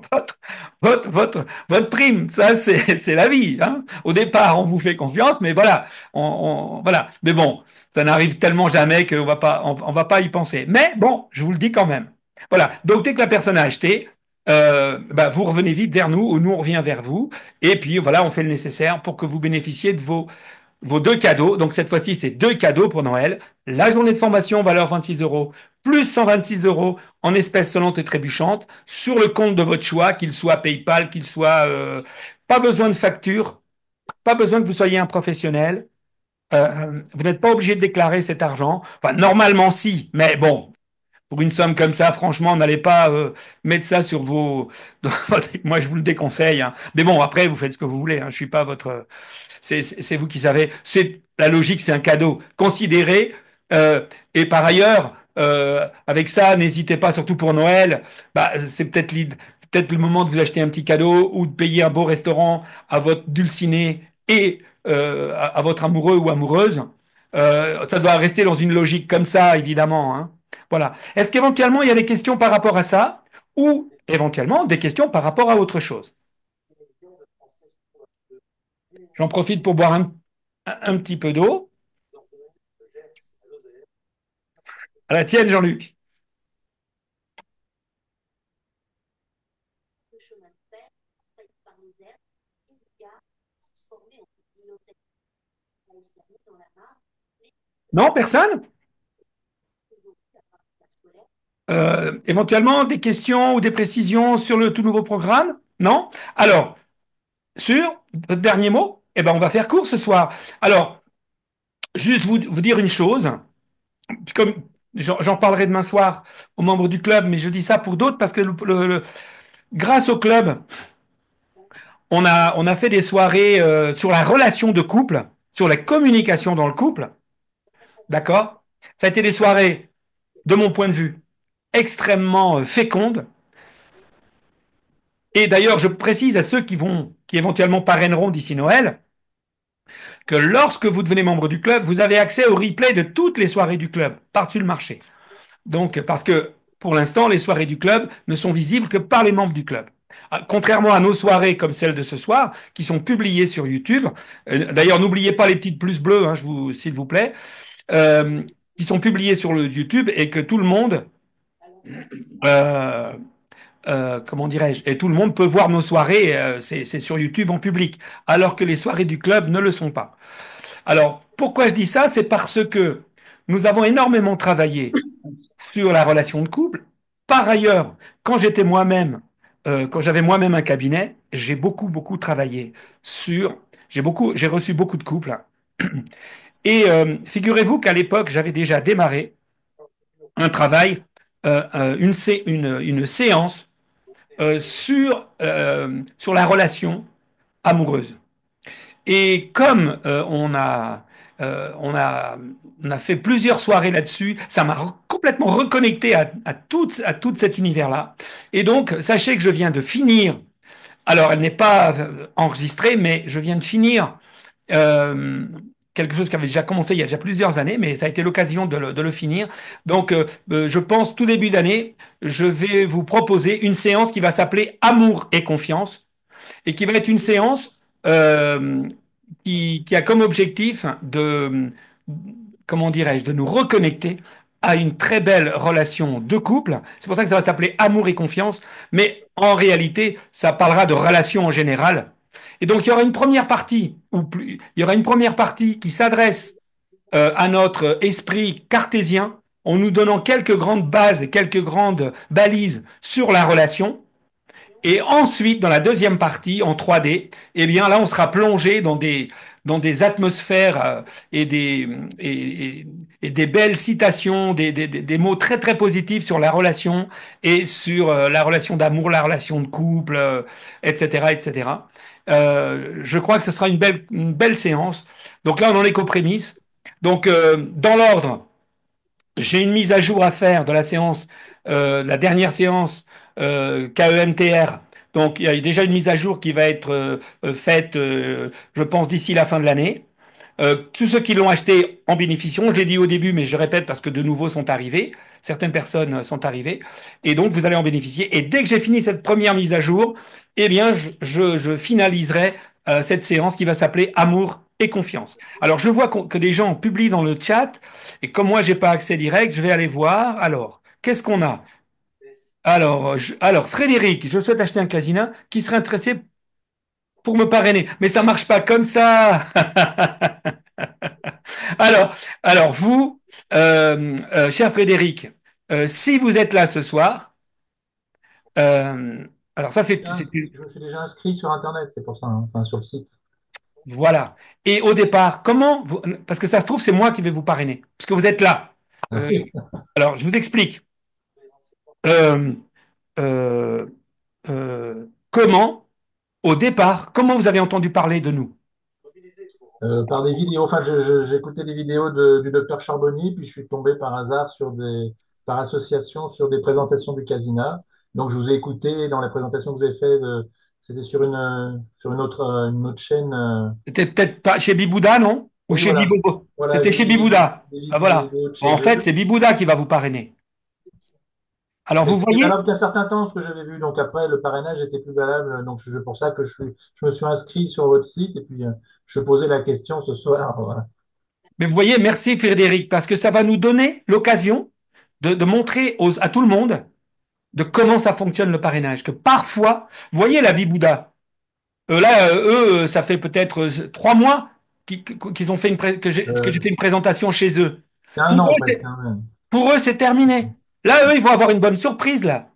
votre prime. Ça, c'est la vie. Hein. Au départ, on vous fait confiance, mais voilà. Voilà. Mais bon, ça n'arrive tellement jamais on va pas y penser. Mais bon, je vous le dis quand même. Voilà. Donc, dès que la personne a acheté, bah, vous revenez vite vers nous ou nous on revient vers vous. Et puis voilà, on fait le nécessaire pour que vous bénéficiez de vos deux cadeaux. Donc cette fois-ci, c'est deux cadeaux pour Noël. La journée de formation, valeur 26 euros, plus 126 euros en espèces sonnantes et trébuchantes sur le compte de votre choix, qu'il soit PayPal, qu'il soit... pas besoin de facture, pas besoin que vous soyez un professionnel. Vous n'êtes pas obligé de déclarer cet argent. Enfin, normalement, si, mais bon, pour une somme comme ça, franchement, n'allez pas mettre ça sur vos. Moi, je vous le déconseille. Hein. Mais bon, après, vous faites ce que vous voulez. Hein. Je suis pas votre. C'est vous qui savez. C'est la logique, c'est un cadeau. Considérez. Et par ailleurs, avec ça, n'hésitez pas, surtout pour Noël. Bah, c'est peut-être le moment de vous acheter un petit cadeau ou de payer un beau restaurant à votre dulciné et à votre amoureux ou amoureuse. Ça doit rester dans une logique comme ça, évidemment. Hein. Voilà. Est-ce qu'éventuellement il y a des questions par rapport à ça ou éventuellement des questions par rapport à autre chose? J'en profite pour boire un petit peu d'eau. À la tienne, Jean-Luc. Non, personne? Éventuellement des questions ou des précisions sur le tout nouveau programme? Non? Alors, sur votre dernier mot, eh ben, on va faire court ce soir. Alors, juste vous dire une chose, comme j'en parlerai demain soir aux membres du club, mais je dis ça pour d'autres parce que grâce au club, on a fait des soirées sur la relation de couple, sur la communication dans le couple, d'accord? Ça a été des soirées, de mon point de vue, extrêmement fécondes. Et d'ailleurs, je précise à ceux qui éventuellement parraineront d'ici Noël, que lorsque vous devenez membre du club, vous avez accès au replay de toutes les soirées du club, par-dessus le marché. Donc, parce que pour l'instant, les soirées du club ne sont visibles que par les membres du club. Contrairement à nos soirées comme celle de ce soir, qui sont publiées sur YouTube. D'ailleurs, n'oubliez pas les petites plus bleues, hein, s'il vous plaît, euh, qui sont publiées sur le YouTube et que tout le monde, euh, comment dirais-je, et tout le monde peut voir nos soirées. C'est sur YouTube en public, alors que les soirées du club ne le sont pas. Alors, pourquoi je dis ça? C'est parce que nous avons énormément travaillé sur la relation de couple. Par ailleurs, quand j'avais moi-même un cabinet, j'ai beaucoup travaillé sur, j'ai reçu beaucoup de couples. Hein. Et figurez-vous qu'à l'époque, j'avais déjà démarré un travail, une séance sur la relation amoureuse. Et comme on a fait plusieurs soirées là-dessus, ça m'a complètement reconnecté à tout cet univers-là. Et donc, sachez que je viens de finir, alors elle n'est pas enregistrée, mais je viens de finir euh, quelque chose qui avait déjà commencé il y a déjà plusieurs années, mais ça a été l'occasion de le finir. Donc, je pense tout début d'année, je vais vous proposer une séance qui va s'appeler Amour et confiance et qui va être une séance qui a comme objectif comment dirais-je, de nous reconnecter à une très belle relation de couple. C'est pour ça que ça va s'appeler Amour et confiance, mais en réalité, ça parlera de relations en général. Et donc, il y aura une première partie, il y aura une première partie qui s'adresse à notre esprit cartésien en nous donnant quelques grandes bases et quelques grandes balises sur la relation. Et ensuite, dans la deuxième partie, en 3D, eh bien là, on sera plongé dans des atmosphères et des belles citations, des mots très très positifs sur la relation et sur la relation d'amour, la relation de couple, etc., etc. Je crois que ce sera une belle séance. Donc là, on en est qu'aux prémices. Donc, dans l'ordre, j'ai une mise à jour à faire de la séance, la dernière séance KEMTR. Donc, il y a déjà une mise à jour qui va être faite, je pense, d'ici la fin de l'année. Tous ceux qui l'ont acheté en bénéficieront. Je l'ai dit au début, mais je répète parce que de nouveaux sont arrivés. Certaines personnes sont arrivées. Et donc, vous allez en bénéficier. Et dès que j'ai fini cette première mise à jour, eh bien, je finaliserai cette séance qui va s'appeler Amour et confiance. Alors, je vois que des gens publient dans le chat. Et comme moi, j'ai pas accès direct, je vais aller voir. Alors, qu'est-ce qu'on a? Alors, Frédéric, je souhaite acheter un casino qui serait intéressé pour me parrainer. Mais ça marche pas comme ça. Alors, vous, cher Frédéric, si vous êtes là ce soir, euh, alors ça Je me suis déjà inscrit sur Internet, c'est pour ça, hein, enfin sur le site. voilà. Et au départ, parce que ça se trouve, c'est moi qui vais vous parrainer, parce que vous êtes là. Ah Euh, oui. alors, je vous explique. Euh, euh, au départ, comment vous avez entendu parler de nous? Par des vidéos, enfin, j'ai écouté des vidéos du docteur Charbonnier, puis je suis tombé par hasard par association sur des présentations du Casina. Donc, je vous ai écouté dans les présentations que vous avez faites. C'était sur une autre chaîne. C'était peut-être pas chez Bibouda, non? Ou Oui, chez voilà. Bibouda? Voilà, C'était j'ai chez vu Bibouda. Ah, des voilà. vidéos de chez En fait, eux. c'est Bibouda qui va vous parrainer. Alors, Mais vous c'était voyez, valable qu'un certain temps, ce que j'avais vu. Donc, après, le parrainage était plus valable. Donc, c'est pour ça que je me suis inscrit sur votre site et puis je posais la question ce soir. Voilà. mais vous voyez, merci Frédéric, parce que ça va nous donner l'occasion de montrer à tout le monde de comment ça fonctionne le parrainage. Que parfois, vous voyez la Bibouda, eux, ça fait peut-être 3 mois qu'ils ont fait que j'ai Euh, fait une présentation chez eux. c'est un Pour an eux, presque, hein. c'est terminé. Là, eux, ils vont avoir une bonne surprise, là.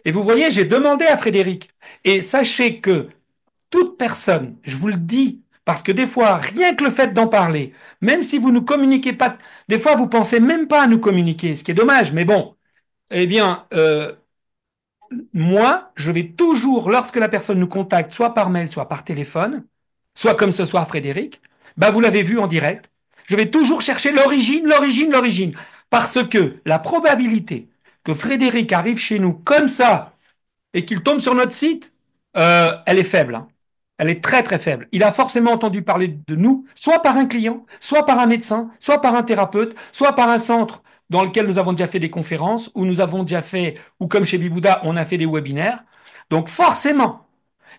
Et vous voyez, j'ai demandé à Frédéric. Et sachez que toute personne, je vous le dis, parce que des fois, rien que le fait d'en parler, même si vous ne communiquez pas, des fois, vous pensez même pas à nous communiquer, ce qui est dommage, mais bon, eh bien, moi, je vais toujours, lorsque la personne nous contacte, soit par mail, soit par téléphone, soit comme ce soir Frédéric, bah vous l'avez vu en direct, je vais toujours chercher l'origine, l'origine, l'origine. Parce que la probabilité que Frédéric arrive chez nous comme ça et qu'il tombe sur notre site, elle est faible, hein. Elle est très très faible. Il a forcément entendu parler de nous, soit par un client, soit par un médecin, soit par un thérapeute, soit par un centre dans lequel nous avons déjà fait des conférences, ou nous avons déjà fait, ou comme chez Bibouda, on a fait des webinaires. Donc forcément.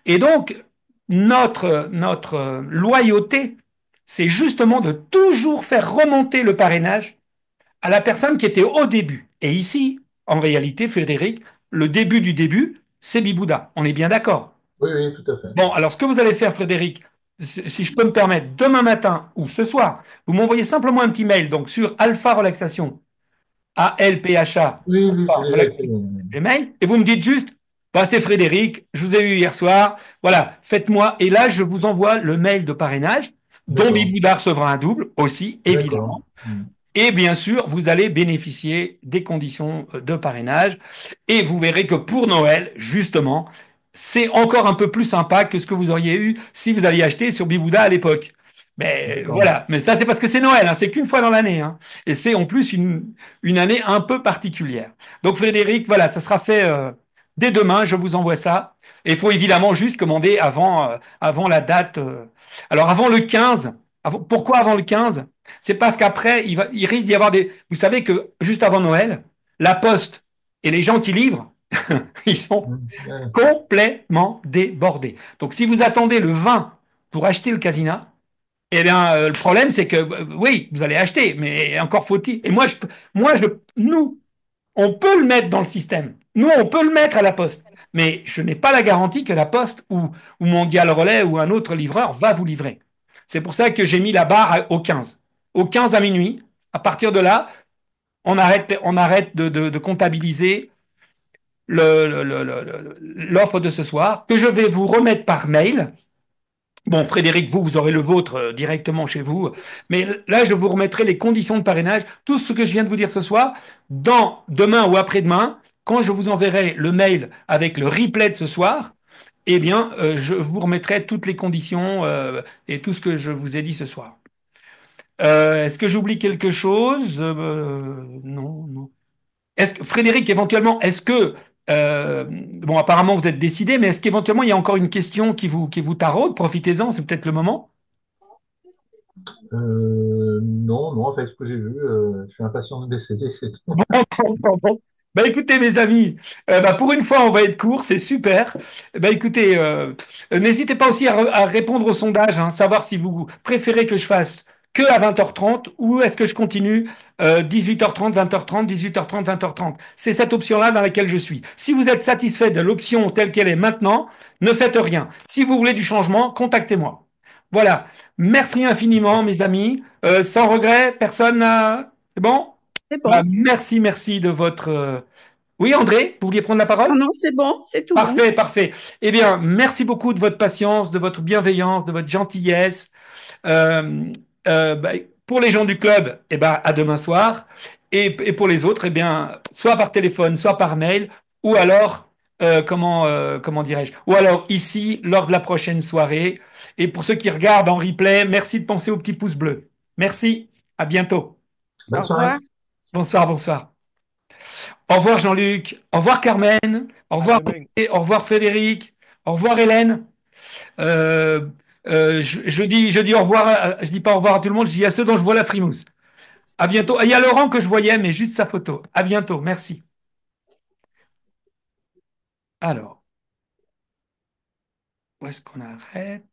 Et donc, notre loyauté, c'est justement de toujours faire remonter le parrainage à la personne qui était au début. Et ici, en réalité, Frédéric, le début du début, c'est Bibouda. On est bien d'accord. Oui, oui, tout à fait. Bon, alors ce que vous allez faire, Frédéric, si je peux me permettre, demain matin ou ce soir, vous m'envoyez simplement un petit mail donc sur Alpha Relaxation, ALPHA, Oui, oui, j'ai Alpha déjà écrit. Relaxation, Gmail, et vous me dites juste, bah, c'est Frédéric, je vous ai eu hier soir, voilà, faites-moi, et là, je vous envoie le mail de parrainage. dont D'accord. Bibouda recevra un double aussi, D'accord. évidemment. Et bien sûr, vous allez bénéficier des conditions de parrainage. Et vous verrez que pour Noël, justement, c'est encore un peu plus sympa que ce que vous auriez eu si vous aviez acheté sur Bibouda à l'époque. Mais D'accord. voilà, mais ça c'est parce que c'est Noël, hein, c'est qu'une fois dans l'année. Hein. Et c'est en plus une année un peu particulière. Donc Frédéric, voilà, ça sera fait dès demain, je vous envoie ça. Et il faut évidemment juste commander avant la date. Alors avant le 15, pourquoi avant le 15? C'est parce qu'après, il risque d'y avoir des... Vous savez que juste avant Noël, la Poste et les gens qui livrent, ils sont Ouais. complètement débordés. Donc si vous attendez le 20 pour acheter le Casina, eh bien, le problème, c'est que oui, vous allez acheter, mais encore faut-il. Et nous, on peut le mettre dans le système. Nous, on peut le mettre à la Poste. Mais je n'ai pas la garantie que la Poste ou Mondial Relais ou un autre livreur va vous livrer. C'est pour ça que j'ai mis la barre au 15. Au 15 à minuit. À partir de là, on arrête de comptabiliser l'offre de ce soir, que je vais vous remettre par mail. Bon, Frédéric, vous aurez le vôtre directement chez vous. Mais là, je vous remettrai les conditions de parrainage, tout ce que je viens de vous dire ce soir, dans demain ou après-demain, quand je vous enverrai le mail avec le replay de ce soir, eh bien, je vous remettrai toutes les conditions et tout ce que je vous ai dit ce soir. Est-ce que j'oublie quelque chose? Non, non. Frédéric, éventuellement, bon, apparemment vous êtes décidé, mais est-ce qu'éventuellement il y a encore une question qui vous taraude? Profitez-en, c'est peut-être le moment. Non, non, avec ce que j'ai vu, je suis impatient d'essayer, c'est tout. Bon, bon, bon, bon. Bah écoutez mes amis, bah, pour une fois on va être court, c'est super. Bah écoutez, n'hésitez pas aussi à répondre au sondage, hein, savoir si vous préférez que je fasse que à 20h30 ou est-ce que je continue 18h30, 20h30, 18h30, 20h30. C'est cette option-là dans laquelle je suis. Si vous êtes satisfait de l'option telle qu'elle est maintenant, ne faites rien. Si vous voulez du changement, contactez-moi. Voilà. Merci infiniment mes amis. Sans regret, personne n'a... C'est bon? C'est Bah, bon. merci, merci de votre... Oui, André, vous vouliez prendre la parole? Non, non, c'est bon, c'est tout bon. Parfait, parfait. Eh bien, merci beaucoup de votre patience, de votre bienveillance, de votre gentillesse. Euh, bah, pour les gens du club, eh ben, à demain soir. Et pour les autres, eh bien, soit par téléphone, soit par mail, ou alors, comment dirais-je? Ou alors ici, lors de la prochaine soirée. Et pour ceux qui regardent en replay, merci de penser au petit pouce bleu. Merci, à bientôt. Bonne Au soirée. revoir. Bonsoir, bonsoir. Au revoir Jean-Luc, au revoir Carmen, au À revoir demain. André, au revoir Frédéric, au revoir Hélène. Euh, je dis au revoir, je dis pas au revoir à tout le monde, je dis à ceux dont je vois la frimousse. À bientôt. Ah, il y a Laurent que je voyais, mais juste sa photo. À bientôt, merci. Alors, où est-ce qu'on arrête?